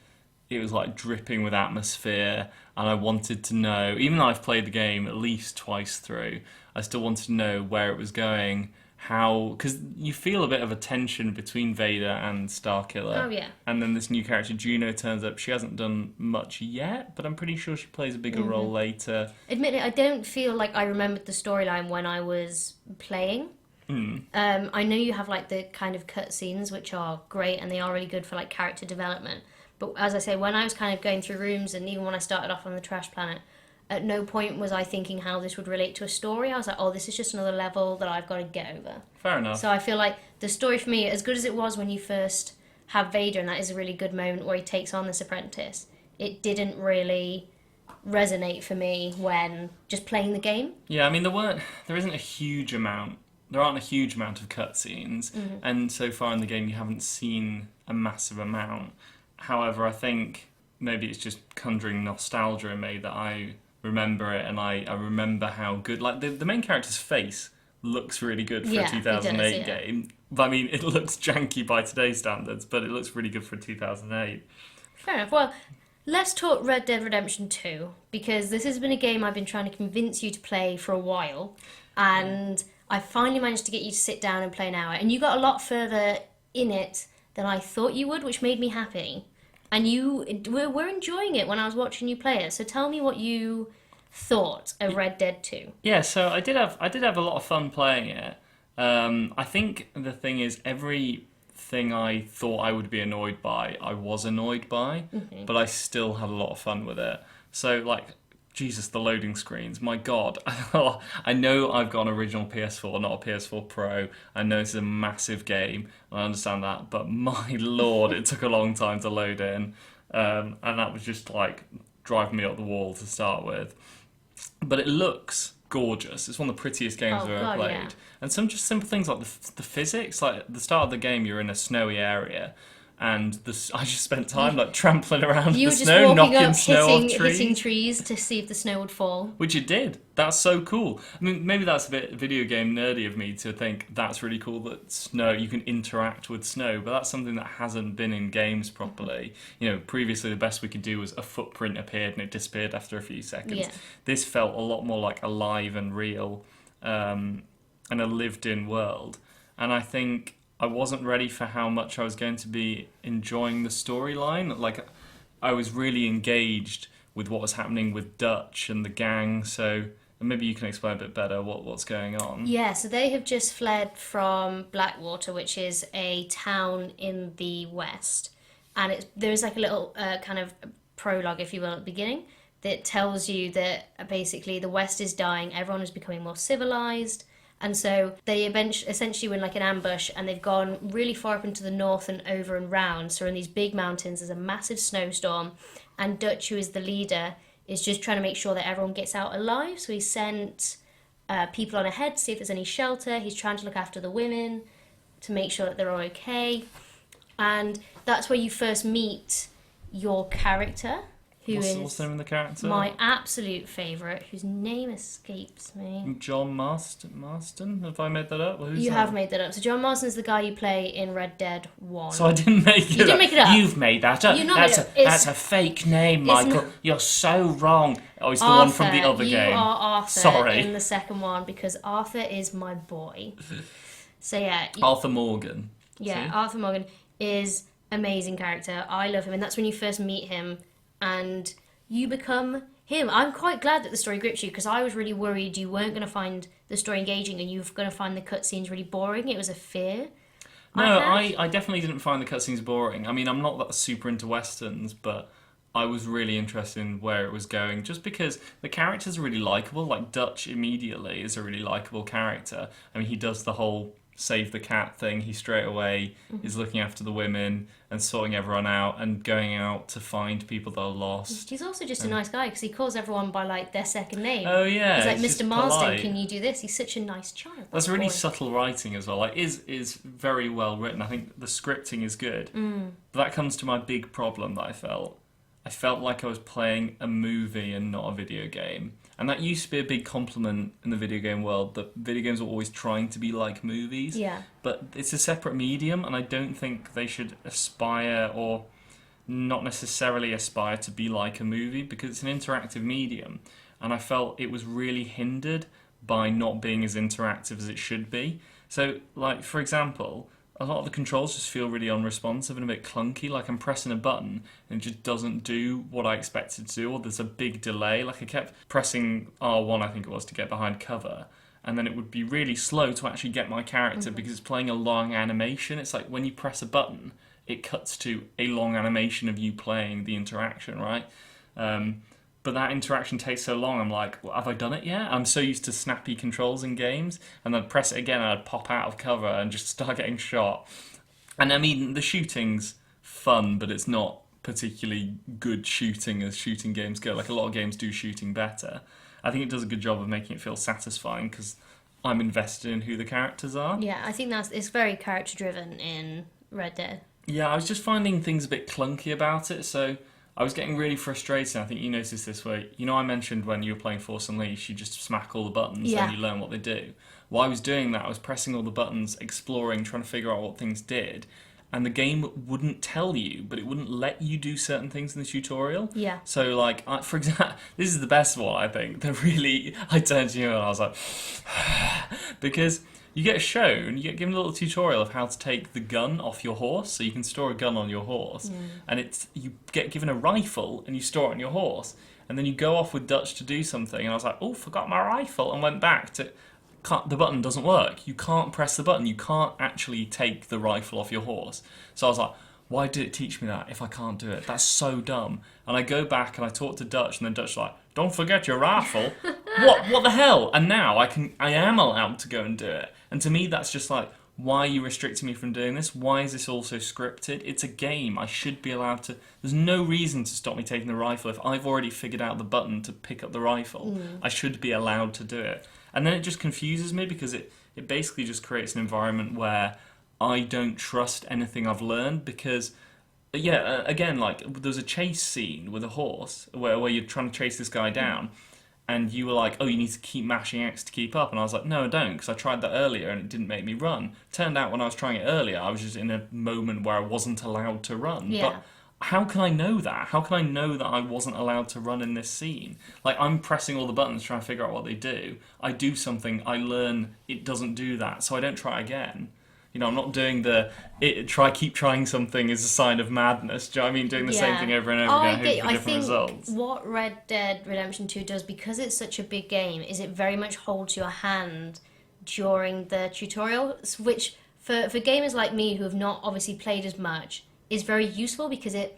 it was like dripping with atmosphere, and I wanted to know. Even though I've played the game at least twice through, I still wanted to know where it was going, because you feel a bit of a tension between Vader and Starkiller. Oh yeah. And then this new character Juno turns up. She hasn't done much yet, but I'm pretty sure she plays a bigger role later. Admittedly, I don't feel like I remembered the storyline when I was playing. I know you have like the kind of cutscenes, which are great and they are really good for like character development. But as I say, when I was kind of going through rooms, and even when I started off on the Trash Planet, at no point was I thinking how this would relate to a story. I was like, oh, this is just another level that I've got to get over. Fair enough. So I feel like the story for me, as good as it was when you first have Vader, and that is a really good moment where he takes on this apprentice, it didn't really resonate for me when just playing the game. Yeah, I mean, there aren't a huge amount of cutscenes, and so far in the game you haven't seen a massive amount. However, I think maybe it's just conjuring nostalgia in me that I remember it, and I remember how good, like, the main character's face looks really good for Yeah, a it 2008 does, yeah. game. But I mean, it looks janky by today's standards, but it looks really good for 2008. Fair enough. Well, let's talk Red Dead Redemption 2, because this has been a game I've been trying to convince you to play for a while, and I finally managed to get you to sit down and play an hour, and you got a lot further in it than I thought you would, which made me happy. And you were enjoying it when I was watching you play it. So tell me what you thought of Red Dead 2. Yeah, so I did have a lot of fun playing it. I think the thing is, everything I thought I would be annoyed by, I was annoyed by, but I still had a lot of fun with it. So, like, Jesus, the loading screens, my God. I know I've got an original PS4, not a PS4 Pro. I know this is a massive game, I understand that, but my Lord, it took a long time to load in. And that was just, like, driving me up the wall to start with. But it looks gorgeous. It's one of the prettiest games I've ever played. Yeah. And some just simple things like the physics, like at the start of the game, you're in a snowy area, and I just spent time like trampling around You the were just snow, walking knocking up, snow off trees. hitting trees to see if the snow would fall. Which it did. That's so cool. I mean, maybe that's a bit video game nerdy of me to think that's really cool that snow, you can interact with snow, but that's something that hasn't been in games properly. Previously the best we could do was a footprint appeared and it disappeared after a few seconds. Yeah. This felt a lot more like alive and real, and a lived-in world. And I think I wasn't ready for how much I was going to be enjoying the storyline. Like, I was really engaged with what was happening with Dutch and the gang, so maybe you can explain a bit better what's going on. Yeah, so they have just fled from Blackwater, which is a town in the west. And there's like a little kind of prologue, if you will, at the beginning, that tells you that basically the west is dying, everyone is becoming more civilized. And so they essentially were in like an ambush, and they've gone really far up into the north and over and round. So in these big mountains, there's a massive snowstorm, and Dutch, who is the leader, is just trying to make sure that everyone gets out alive. So he sent people on ahead to see if there's any shelter. He's trying to look after the women to make sure that they're all okay. And that's where you first meet your character, who What's is the name of the character? my absolute favourite, whose name escapes me. John Marston? Have I made that up? Who's You that? have made that up. So John Marston's the guy you play in Red Dead 1. So I didn't make it up. You didn't make it up. You've made that up. You not made it up. That's a fake name, Michael. You're so wrong. Oh, it's the one from the other game. You are Arthur Sorry. in the second one, because Arthur is my boy. So yeah. Arthur Morgan. Yeah, See? Arthur Morgan is amazing character. I love him, and that's when you first meet him and you become him. I'm quite glad that the story grips you, because I was really worried you weren't going to find the story engaging and you were going to find the cutscenes really boring. It was a fear. No, I definitely didn't find the cutscenes boring. I mean, I'm not that super into westerns, but I was really interested in where it was going, just because the characters are really likeable. Like, Dutch immediately is a really likeable character. I mean, he does the whole save the cat thing. He straight away is looking after the women and sorting everyone out and going out to find people that are lost. He's also just a nice guy, because he calls everyone by like their second name. Oh yeah, he's like, it's Mr. just Marsden, polite. can you do this? He's such a nice child. That's really boy. subtle writing as well. Like, is very well written. I think the scripting is good. But that comes to my big problem that I felt. I felt like I was playing a movie and not a video game. And that used to be a big compliment in the video game world, that video games are always trying to be like movies. Yeah. But it's a separate medium, and I don't think they should aspire, or not necessarily aspire to be like a movie, because it's an interactive medium. And I felt it was really hindered by not being as interactive as it should be. So, like, for example, a lot of the controls just feel really unresponsive and a bit clunky. Like, I'm pressing a button and it just doesn't do what I expect it to do, or there's a big delay. Like, I kept pressing R1, I think it was, to get behind cover, and then it would be really slow to actually get my character because it's playing a long animation. It's like when you press a button, it cuts to a long animation of you playing the interaction, right? But that interaction takes so long, I'm like, well, have I done it yet? I'm so used to snappy controls in games, and then I'd press it again and I'd pop out of cover and just start getting shot. And I mean, the shooting's fun, but it's not particularly good shooting as shooting games go. Like, a lot of games do shooting better. I think it does a good job of making it feel satisfying, because I'm invested in who the characters are. Yeah, I think it's very character driven in Red Dead. Yeah, I was just finding things a bit clunky about it, so I was getting really frustrated. I think you noticed this way. You know, I mentioned when you were playing Force Unleashed, you just smack all the buttons and you learn what they do. While I was doing that, I was pressing all the buttons, exploring, trying to figure out what things did, and the game wouldn't tell you, but it wouldn't let you do certain things in the tutorial. Yeah. So, like, for example, this is the best one, I think. I turned to you and I was like, because you get given a little tutorial of how to take the gun off your horse, so you can store a gun on your horse, and you get given a rifle and you store it on your horse, and then you go off with Dutch to do something, and I was like, oh, forgot my rifle, and went back to, the button doesn't work. You can't press the button. You can't actually take the rifle off your horse. So I was like, why did it teach me that if I can't do it? That's so dumb. And I go back and I talk to Dutch, and then Dutch's like, don't forget your rifle. What the hell? And now I am allowed to go and do it. And to me, that's just like, why are you restricting me from doing this? Why is this all so scripted? It's a game. I should be allowed to. There's no reason to stop me taking the rifle. If I've already figured out the button to pick up the rifle, I should be allowed to do it. And then it just confuses me, because it basically just creates an environment where I don't trust anything I've learned, because, again, like, there's a chase scene with a horse where you're trying to chase this guy down, and you were like, oh, you need to keep mashing X to keep up. And I was like, no, I don't, because I tried that earlier and it didn't make me run. Turned out when I was trying it earlier, I was just in a moment where I wasn't allowed to run. Yeah. But how can I know that? How can I know that I wasn't allowed to run in this scene? Like, I'm pressing all the buttons trying to figure out what they do. I do something, I learn it doesn't do that, so I don't try again. You know, I'm not doing keep trying something is a sign of madness. Do you know what I mean? Doing the same thing over and over again, hoping for different results. What Red Dead Redemption 2 does, because it's such a big game, is it very much holds your hand during the tutorial, which for gamers like me who have not obviously played as much, is very useful, because it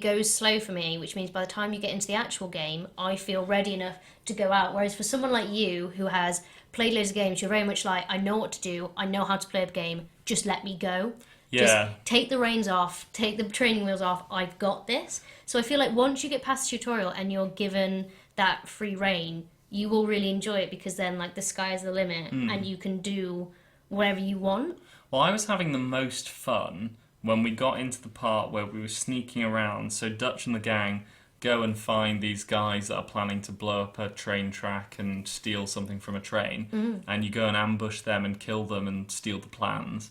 goes slow for me, which means by the time you get into the actual game, I feel ready enough to go out. Whereas for someone like you who has played loads of games, you're very much like, I know what to do, I know how to play a game, just let me go. Yeah. Just take the reins off, take the training wheels off, I've got this. So I feel like once you get past the tutorial and you're given that free rein, you will really enjoy it, because then, like, the sky is the limit and you can do whatever you want. Well, I was having the most fun when we got into the part where we were sneaking around. So Dutch and the gang, go and find these guys that are planning to blow up a train track and steal something from a train, and you go and ambush them and kill them and steal the plans.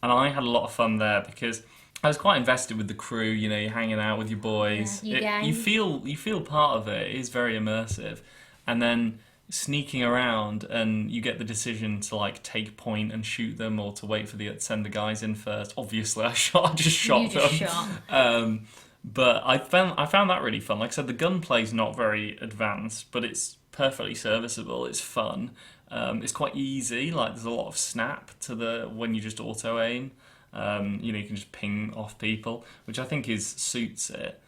And I had a lot of fun there because I was quite invested with the crew. You know, you're hanging out with your boys. You feel part of it. It is very immersive. And then sneaking around, and you get the decision to like take point and shoot them, or to wait for send the guys in first. Obviously, I just shot them. But I found that really fun. Like I said, the gunplay's not very advanced, but it's perfectly serviceable. It's fun. It's quite easy. Like there's a lot of snap to when you just auto aim. You know, you can just ping off people, which I think suits it.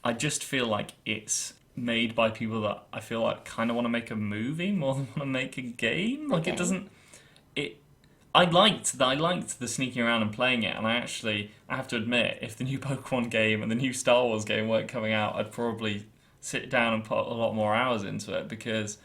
I just feel like it's made by people that I feel like kind of want to make a movie more than want to make a game. Like it doesn't. I liked the sneaking around and playing it, and I have to admit, if the new Pokemon game and the new Star Wars game weren't coming out, I'd probably sit down and put a lot more hours into it, because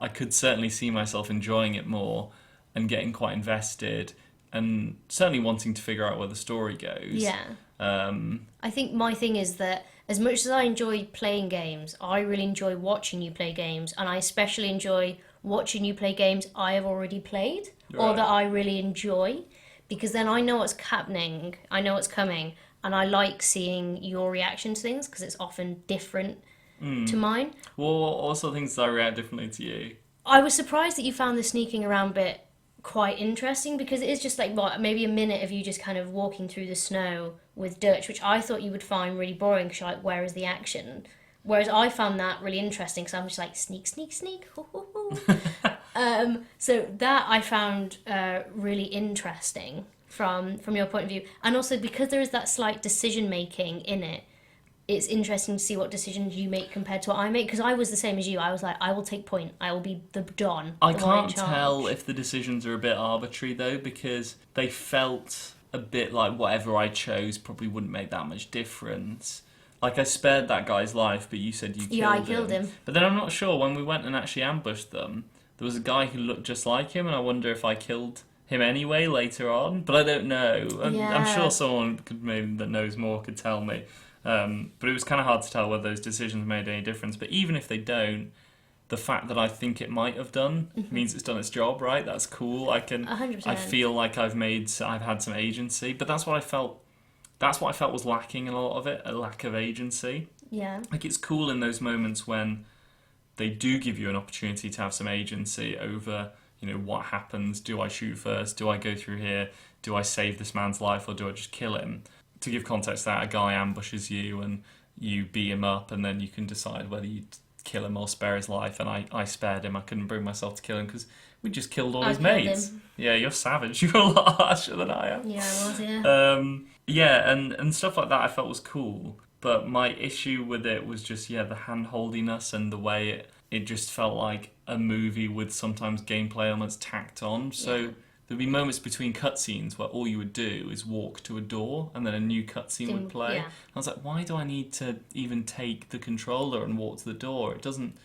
I could certainly see myself enjoying it more and getting quite invested, and certainly wanting to figure out where the story goes. Yeah. I think my thing is that as much as I enjoy playing games, I really enjoy watching you play games, and I especially enjoy watching you play games I have already played, or that I really enjoy, because then I know what's happening, I know what's coming, and I like seeing your reaction to things, because it's often different to mine. Well, also things that I react differently to you. I was surprised that you found the sneaking around bit quite interesting, because it is just like maybe a minute of you just kind of walking through the snow with Dutch, which I thought you would find really boring, because you're like, where is the action? Whereas I found that really interesting, because I'm just like, sneak, sneak, sneak. Hoo, hoo, hoo. So that I found really interesting from your point of view, and also because there is that slight decision making in it. It's interesting to see what decisions you make compared to what I make, because I was the same as you. I was like, I will take point. I will be the Don. I can't tell if the decisions are a bit arbitrary, though, because they felt a bit like whatever I chose probably wouldn't make that much difference. Like, I spared that guy's life, but you said you killed him. Yeah, I killed him. But then I'm not sure, when we went and actually ambushed them, there was a guy who looked just like him, and I wonder if I killed him anyway later on. But I don't know. I'm sure someone that knows more could tell me. But it was kind of hard to tell whether those decisions made any difference. But even if they don't, the fact that I think it might have done means it's done its job, right? That's cool. 100%. I feel like I've had some agency, but that's what I felt. That's what I felt was lacking in a lot of it, a lack of agency. Yeah. Like, it's cool in those moments when they do give you an opportunity to have some agency over, you know, what happens. Do I shoot first? Do I go through here? Do I save this man's life, or do I just kill him? To give context, that a guy ambushes you and you beat him up, and then you can decide whether you kill him or spare his life. And I spared him. I couldn't bring myself to kill him because we just killed all his mates. Yeah, you're savage. You're a lot harsher than I am. Yeah, I was, yeah. Yeah, and stuff like that I felt was cool. But my issue with it was just, the hand-holdiness and the way it just felt like a movie with sometimes gameplay elements tacked on. So there'd be moments between cutscenes where all you would do is walk to a door and then a new cutscene would play. Yeah. I was like, why do I need to even take the controller and walk to the door? It doesn't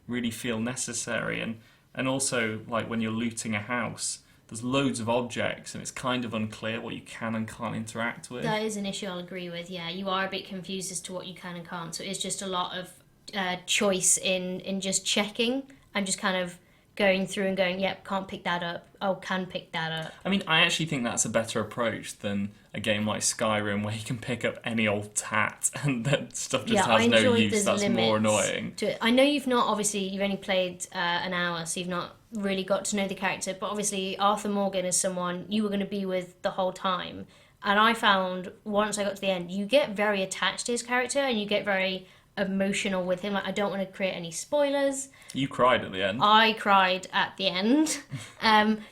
really feel necessary. And also, like, when you're looting a house, there's loads of objects and it's kind of unclear what you can and can't interact with. That is an issue I'll agree with, yeah. You are a bit confused as to what you can and can't. So it's just a lot of choice in just checking and just kind of going through and going, yep, can't pick that up. Oh, can pick that up. I mean, I actually think that's a better approach than a game like Skyrim where you can pick up any old tat and that stuff just has no use. That's more annoying. I know you've only played an hour, so you've not really got to know the character, but obviously Arthur Morgan is someone you were going to be with the whole time. And I found, once I got to the end, you get very attached to his character and you get very emotional with him. Like, I don't want to create any spoilers. You cried at the end. I cried at the end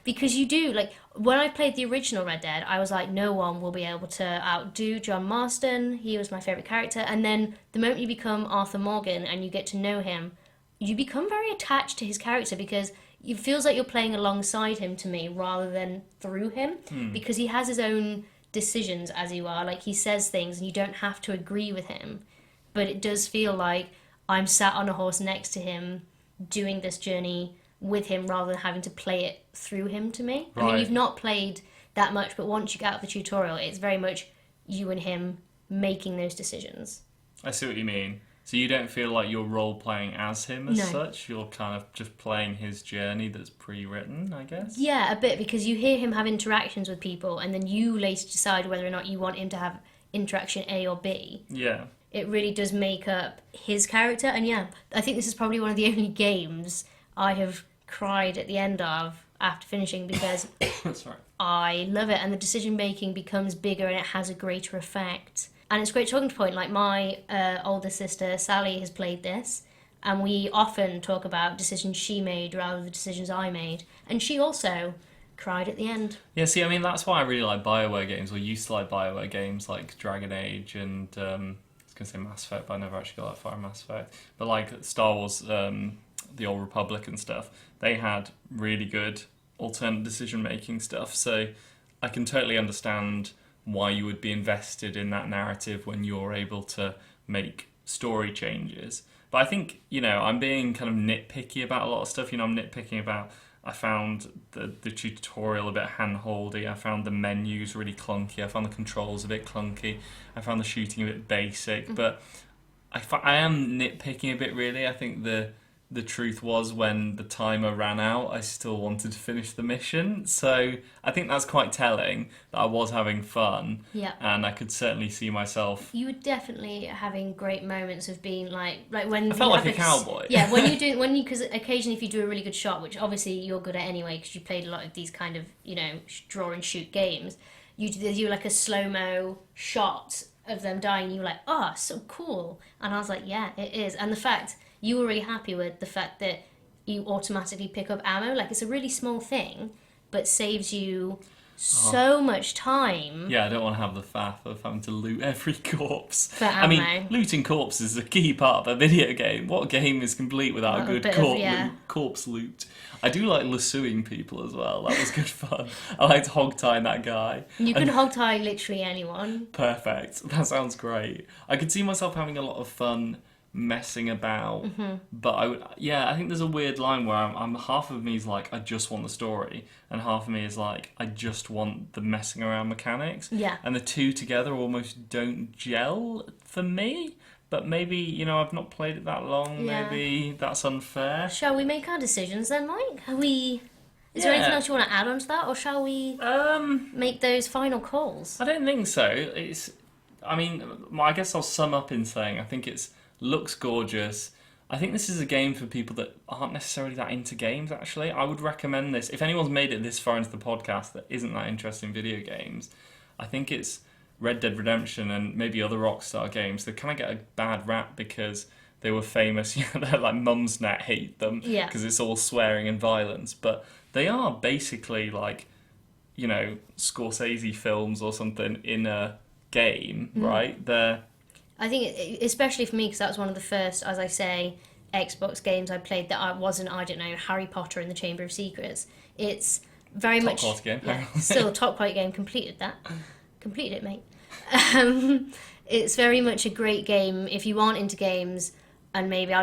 because you do. Like, when I played the original Red Dead, I was like, no one will be able to outdo John Marston. He was my favourite character. And then the moment you become Arthur Morgan and you get to know him, you become very attached to his character because it feels like you're playing alongside him to me rather than through him because he has his own decisions, as you are. Like, he says things and you don't have to agree with him. But it does feel like I'm sat on a horse next to him doing this journey with him rather than having to play it through him to me. Right. I mean, you've not played that much, but once you get out of the tutorial, it's very much you and him making those decisions. I see what you mean. So you don't feel like you're role-playing as him as No. such? You're kind of just playing his journey that's pre-written, I guess? Yeah, a bit, because you hear him have interactions with people, and then you later decide whether or not you want him to have interaction A or B. Yeah. It really does make up his character, and yeah, I think this is probably one of the only games I have cried at the end of after finishing, because Sorry. I love it, and the decision making becomes bigger and it has a greater effect. And it's a great talking point. Like, my older sister Sally has played this, and we often talk about decisions she made rather than the decisions I made, and she also cried at the end. Yeah, see, I mean, that's why I really like BioWare games, or used to like BioWare games like Dragon Age and, I was going to say Mass Effect, but I never actually got that far in Mass Effect. But like Star Wars, the Old Republic and stuff, they had really good alternate decision-making stuff, so I can totally understand why you would be invested in that narrative when you're able to make story changes. But I think, I'm being kind of nitpicky about a lot of stuff. I'm nitpicking about, I found the tutorial a bit hand-holdy. I found the menus really clunky. I found the controls a bit clunky. I found the shooting a bit basic. But I am nitpicking a bit, really. I think the truth was, when the timer ran out, I still wanted to finish the mission. So I think that's quite telling that I was having fun. Yeah. And I could certainly see myself. You were definitely having great moments of being like when I felt like a cowboy. Yeah, because occasionally if you do a really good shot, which obviously you're good at anyway, because you played a lot of these kind of draw and shoot games, you do like a slow-mo shot of them dying. You were like, oh, so cool, and I was like, yeah, it is. And the fact you were really happy with the fact that you automatically pick up ammo, like, it's a really small thing, but saves you so much time. Yeah, I don't want to have the faff of having to loot every corpse. For ammo. I mean, looting corpses is a key part of a video game. What game is complete without a good corpse loot? I do like lassoing people as well. That was good fun. I liked hog-tying that guy. You can hog-tie literally anyone. Perfect. That sounds great. I could see myself having a lot of fun messing about, but I think there's a weird line where I'm half of me is like, I just want the story, and half of me is like, I just want the messing around mechanics. Yeah. And the two together almost don't gel for me. But maybe, I've not played it that long. Yeah. Maybe that's unfair. Shall we make our decisions then, Mike? Is there anything else you want to add on to that, or shall we make those final calls? I don't think so. I guess I'll sum up in saying I think it looks gorgeous. I think this is a game for people that aren't necessarily that into games, actually. I would recommend this. If anyone's made it this far into the podcast that isn't that interested in video games, I think it's Red Dead Redemption and maybe other Rockstar games. They kind of get a bad rap because they were famous. They're like Mumsnet hate them because it's all swearing and violence. But they are basically like, Scorsese films or something in a game, right? I think, especially for me, because that was one of the first, as I say, Xbox games I played that wasn't, Harry Potter and the Chamber of Secrets. It's very much... Top quality game. Yeah, still a top quality game. Completed it, mate. It's very much a great game if you aren't into games and maybe,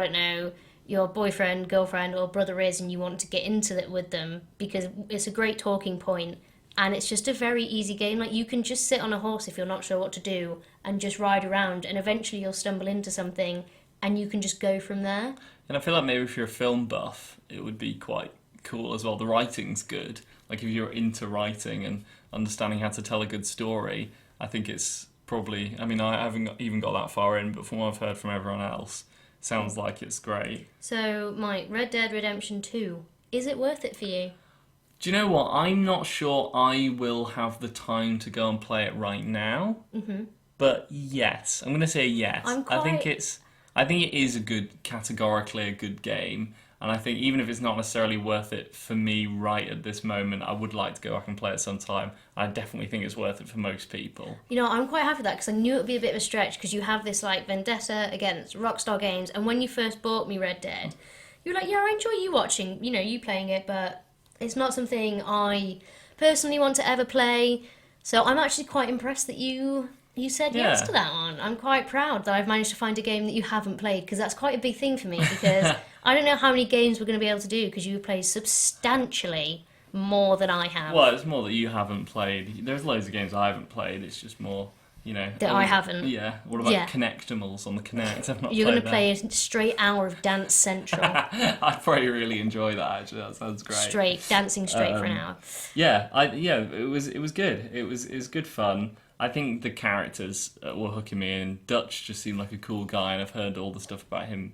your boyfriend, girlfriend or brother is, and you want to get into it with them, because it's a great talking point. And it's just a very easy game. Like, you can just sit on a horse if you're not sure what to do and just ride around, and eventually you'll stumble into something and you can just go from there. And I feel like maybe if you're a film buff, it would be quite cool as well. The writing's good. Like, if you're into writing and understanding how to tell a good story, I think it's probably... I haven't even got that far in, but from what I've heard from everyone else, sounds like it's great. So, Mike, Red Dead Redemption 2, is it worth it for you? Do you know what? I'm not sure I will have the time to go and play it right now. Mm-hmm. But yes, I'm going to say yes. I think it is categorically a good game. And I think even if it's not necessarily worth it for me right at this moment, I would like to go back and play it sometime. I definitely think it's worth it for most people. I'm quite happy with that, because I knew it would be a bit of a stretch, because you have this vendetta against Rockstar Games. And when you first bought me Red Dead, you were like, yeah, I enjoy you watching, you playing it, but... it's not something I personally want to ever play, so I'm actually quite impressed that you said yes to that one. I'm quite proud that I've managed to find a game that you haven't played, because that's quite a big thing for me, because I don't know how many games we're going to be able to do, because you play substantially more than I have. Well, it's more that you haven't played. There's loads of games I haven't played, it's just more, That I haven't. Yeah. What about Yeah. Connectimals on the Kinect? I've not You're going to played play a straight hour of Dance Central. I'd probably really enjoy that. Actually, that sounds great. Dancing straight for an hour. Yeah, it was good. It was good fun. I think the characters were hooking me in. Dutch just seemed like a cool guy, and I've heard all the stuff about him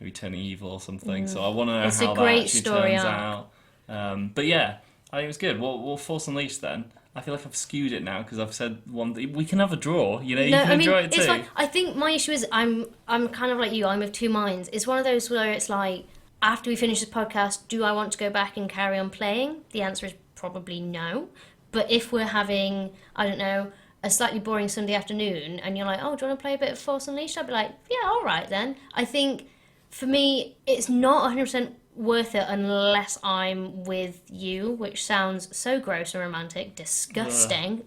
maybe turning evil or something. So I want to know It's how a that great actually story turns arc. out. But yeah, I think it was good. We'll Force Unleashed then. I feel like I've skewed it now because I've said one. We can have a draw. You No, can I mean, enjoy it too. it's fine. I think my issue is I'm kind of like you. I'm of two minds. It's one of those where it's like, after we finish this podcast, do I want to go back and carry on playing? The answer is probably no. But if we're having, I don't know, a slightly boring Sunday afternoon and you're like, oh, do you want to play a bit of Force Unleashed? I'd be like, yeah, all right then. I think for me, it's not 100% worth it unless I'm with you, which sounds so gross and romantic, disgusting.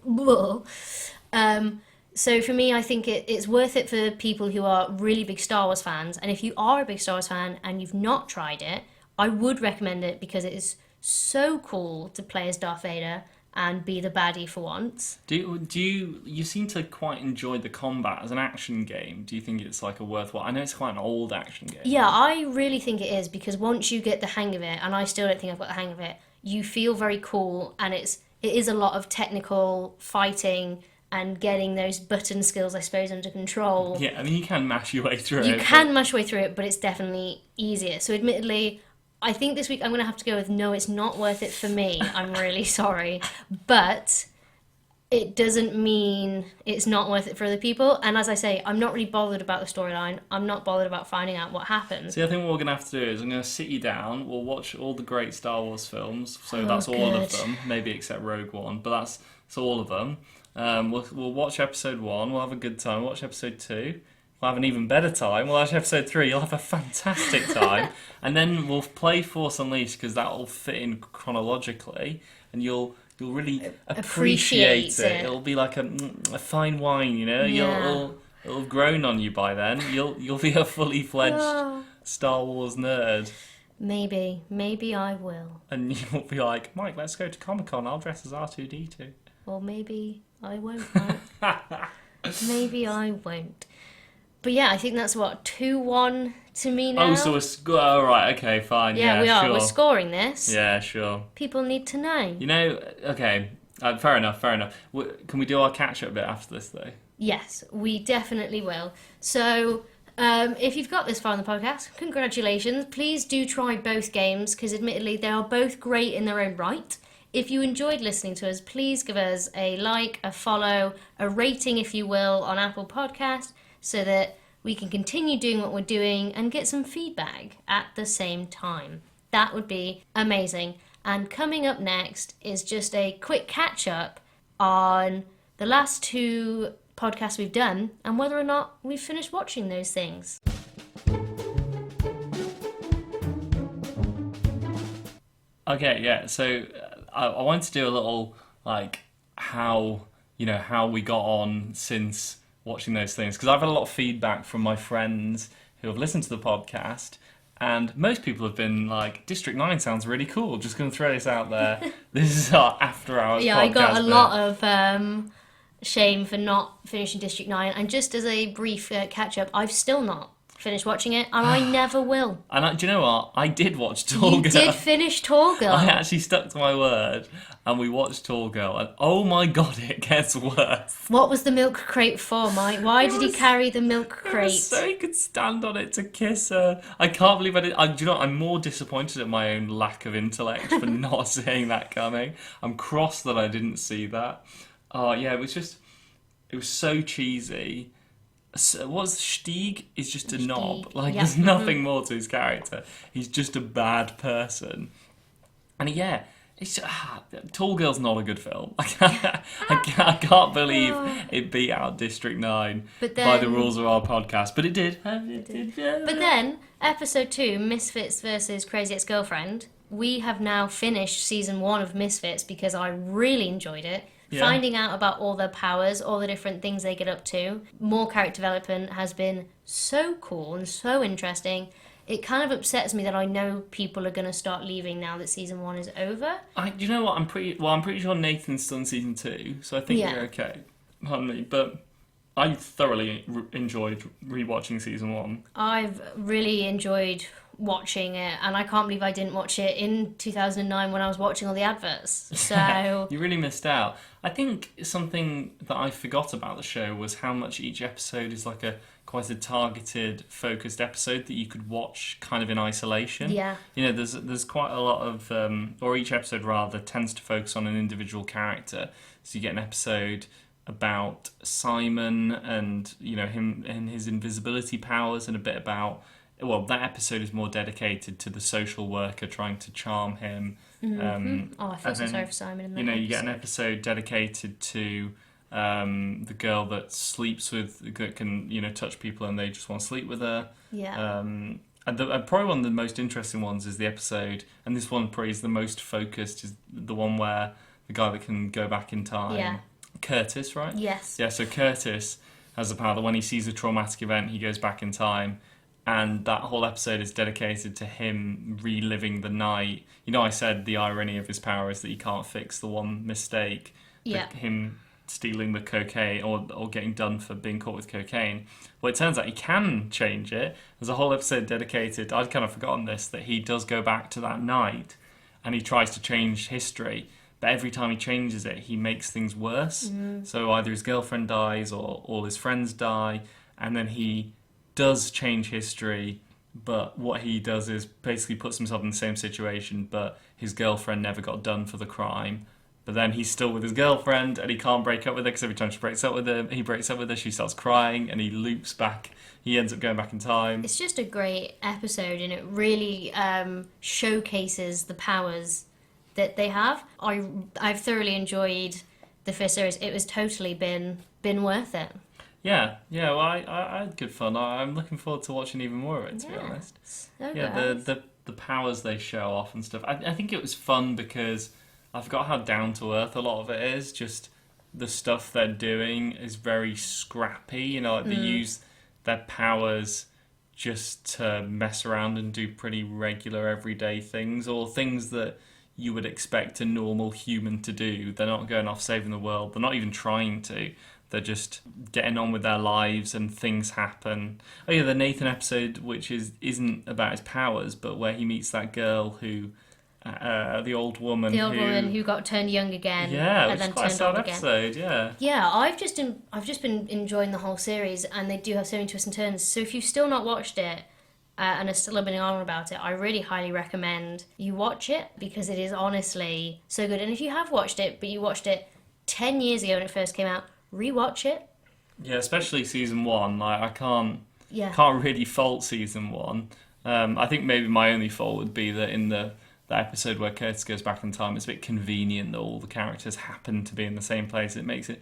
So for me, I think it's worth it for people who are really big Star Wars fans. And if you are a big Star Wars fan and you've not tried it, I would recommend it because it is so cool to play as Darth Vader and be the baddie for once. Do you seem to quite enjoy the combat as an action game? Do you think it's like a worthwhile? I know it's quite an old action game. Yeah, I really think it is because once you get the hang of it, and I still don't think I've got the hang of it, you feel very cool, and it is a lot of technical fighting and getting those button skills, I suppose, under control. Yeah, I mean, you can mash your way through it. You can mash your way through it, but it's definitely easier. So admittedly, I think this week I'm going to have to go with no, it's not worth it for me. I'm really sorry. But it doesn't mean it's not worth it for other people. And as I say, I'm not really bothered about the storyline. I'm not bothered about finding out what happens. See, I think what we're going to have to do is I'm going to sit you down. We'll watch all the great Star Wars films. So that's all of them, maybe except Rogue One. But that's all of them. We'll watch episode 1. We'll have a good time. Watch episode 2. We'll have an even better time. We'll watch episode 3. You'll have a fantastic time. And then we'll play Force Unleashed because that will fit in chronologically. And you'll really appreciate it. It'll be like a fine wine, Yeah. It'll have grown on you by then. You'll be a fully fledged Star Wars nerd. Maybe I will. And you'll be like, Mike, let's go to Comic-Con. I'll dress as R2-D2. Or maybe I won't. Mike. Maybe I won't. But yeah, I think that's 2-1 to me now. Oh, so all right, okay, fine. Yeah, we are. Sure. We're scoring this. Yeah, sure. People need to know. Okay, fair enough. Can we do our catch-up bit after this, though? Yes, we definitely will. So, if you've got this far in the podcast, congratulations. Please do try both games, because admittedly, they are both great in their own right. If you enjoyed listening to us, please give us a like, a follow, a rating, if you will, on Apple Podcast, so that we can continue doing what we're doing and get some feedback at the same time. That would be amazing. And coming up next is just a quick catch-up on the last 2 podcasts we've done and whether or not we've finished watching those things. Okay, yeah. So I wanted to do a little how we got on since watching those things, because I've had a lot of feedback from my friends who have listened to the podcast, and most people have been like, District 9 sounds really cool. Just going to throw this out there. This is our after hours podcast. Yeah, I got a lot of shame for not finishing District 9, and just as a brief catch-up, I've still not finished watching it, and I never will. And do you know what? I did watch Tall Girl. You did finish Tall Girl. I actually stuck to my word, and we watched Tall Girl, and oh my god, it gets worse. What was the milk crate for, Mike? Why did he carry the milk crate? So he could stand on it to kiss her. I can't believe I did. Do you know what? I'm more disappointed at my own lack of intellect for not seeing that coming. I'm cross that I didn't see that. Oh yeah, it was so cheesy. So, what's Stieg is just a knob. There's nothing more to his character. He's just a bad person. And yeah, it's Tall Girl's not a good film. I can't believe it beat out District 9 by the rules of our podcast. But it did. But then, episode 2, Misfits versus Crazy Ex-Girlfriend, we have now finished season 1 of Misfits because I really enjoyed it. Yeah. Finding out about all their powers, all the different things they get up to, more character development has been so cool and so interesting. It kind of upsets me that I know people are going to start leaving now that season 1 is over. Do you know what? I'm pretty sure Nathan's still in season 2, so I think you're okay. Pardon me, but I thoroughly enjoyed rewatching season 1. I've really enjoyed watching it, and I can't believe I didn't watch it in 2009 when I was watching all the adverts. So You really missed out. I think something that I forgot about the show was how much each episode is like a quite a targeted, focused episode that you could watch kind of in isolation. yeah, There's quite a lot of, or each episode rather tends to focus on an individual character. So you get an episode about Simon and him and his invisibility powers, and a bit about, well, that episode is more dedicated to the social worker trying to charm him. oh, I feel so sorry for Simon in that You get an episode. episode dedicated to the girl that sleeps with, that can touch people and they just want to sleep with her. Yeah, And probably one of the most interesting ones is the episode, and this one probably is the most focused, is the one where the guy that can go back in time. Yeah. Curtis, right? yes, Yeah, so Curtis has the power that when he sees a traumatic event, he goes back in time. And that whole episode is dedicated to him reliving the night. I said the irony of his power is that he can't fix the one mistake. Yeah. Him stealing the cocaine or getting done for being caught with cocaine. Well, it turns out he can change it. There's a whole episode dedicated, I'd kind of forgotten this, that he does go back to that night and he tries to change history. But every time he changes it, he makes things worse. So either his girlfriend dies or all his friends die, and then he does change history, but what he does is basically puts himself in the same situation, but his girlfriend never got done for the crime. But then he's still with his girlfriend, and he can't break up with her, because every time she breaks up with him, he breaks up with her, she starts crying, and he loops back. He ends up going back in time. it's just a great episode, and it really showcases the powers that they have. I've thoroughly enjoyed the first series. It was totally been worth it. Yeah, well, I had good fun. I'm looking forward to watching even more of it, to be honest. So Yeah, good. the powers they show off and stuff. I think it was fun because I forgot how down to earth a lot of it is. Just the stuff they're doing is very scrappy. Like they use their powers just to mess around and do pretty regular everyday things, or things that you would expect a normal human to do. They're not going off saving the world. They're not even trying to. They're just getting on with their lives and things happen. Oh yeah, the Nathan episode, which isn't about his powers, but where he meets that girl who, the old woman who got turned young again, yeah, and which then is quite a turned sad old again. episode, yeah. Yeah, I've just been enjoying the whole series, and they do have so many twists and turns. So if you've still not watched it and are still living on about it, I really highly recommend you watch it, because it is honestly so good. And if you have watched it, but you watched it 10 years ago when it first came out, rewatch it. Yeah, especially season 1. Like, I can't Yeah. really fault season 1. I think maybe my only fault would be that in the episode where Curtis goes back in time, it's a bit convenient that all the characters happen to be in the same place. It makes it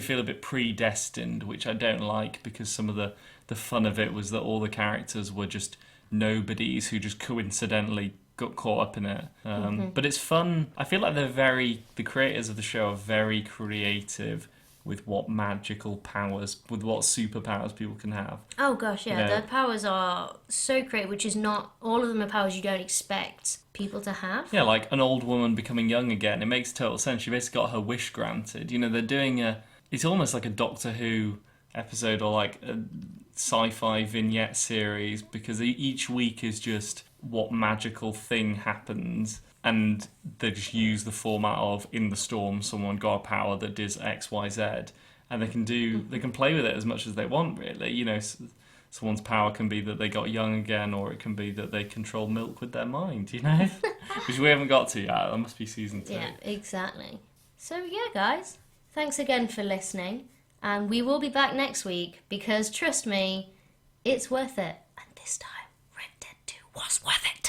feel a bit predestined, which I don't like, because some of the fun of it was that all the characters were just nobodies who just coincidentally got caught up in it. But it's fun. I feel like the creators of the show are very creative with what magical powers, with what superpowers people can have. Oh gosh, yeah, Yeah. their powers are so great, which is not all of them are powers you don't expect people to have. Yeah, like an old woman becoming young again. It makes total sense. She basically got her wish granted. They're doing it's almost like a Doctor Who episode, or like a sci-fi vignette series, because each week is just what magical thing happens, and they just use the format of, in the storm someone got a power that does X, Y, Z, and they can play with it as much as they want, really. Someone's power can be that they got young again, or it can be that they control milk with their mind, which we haven't got to yet. That must be season 2. Yeah, exactly. So yeah, guys, thanks again for listening, and we will be back next week, because trust me, it's worth it. And this time, Red Dead 2 was worth it.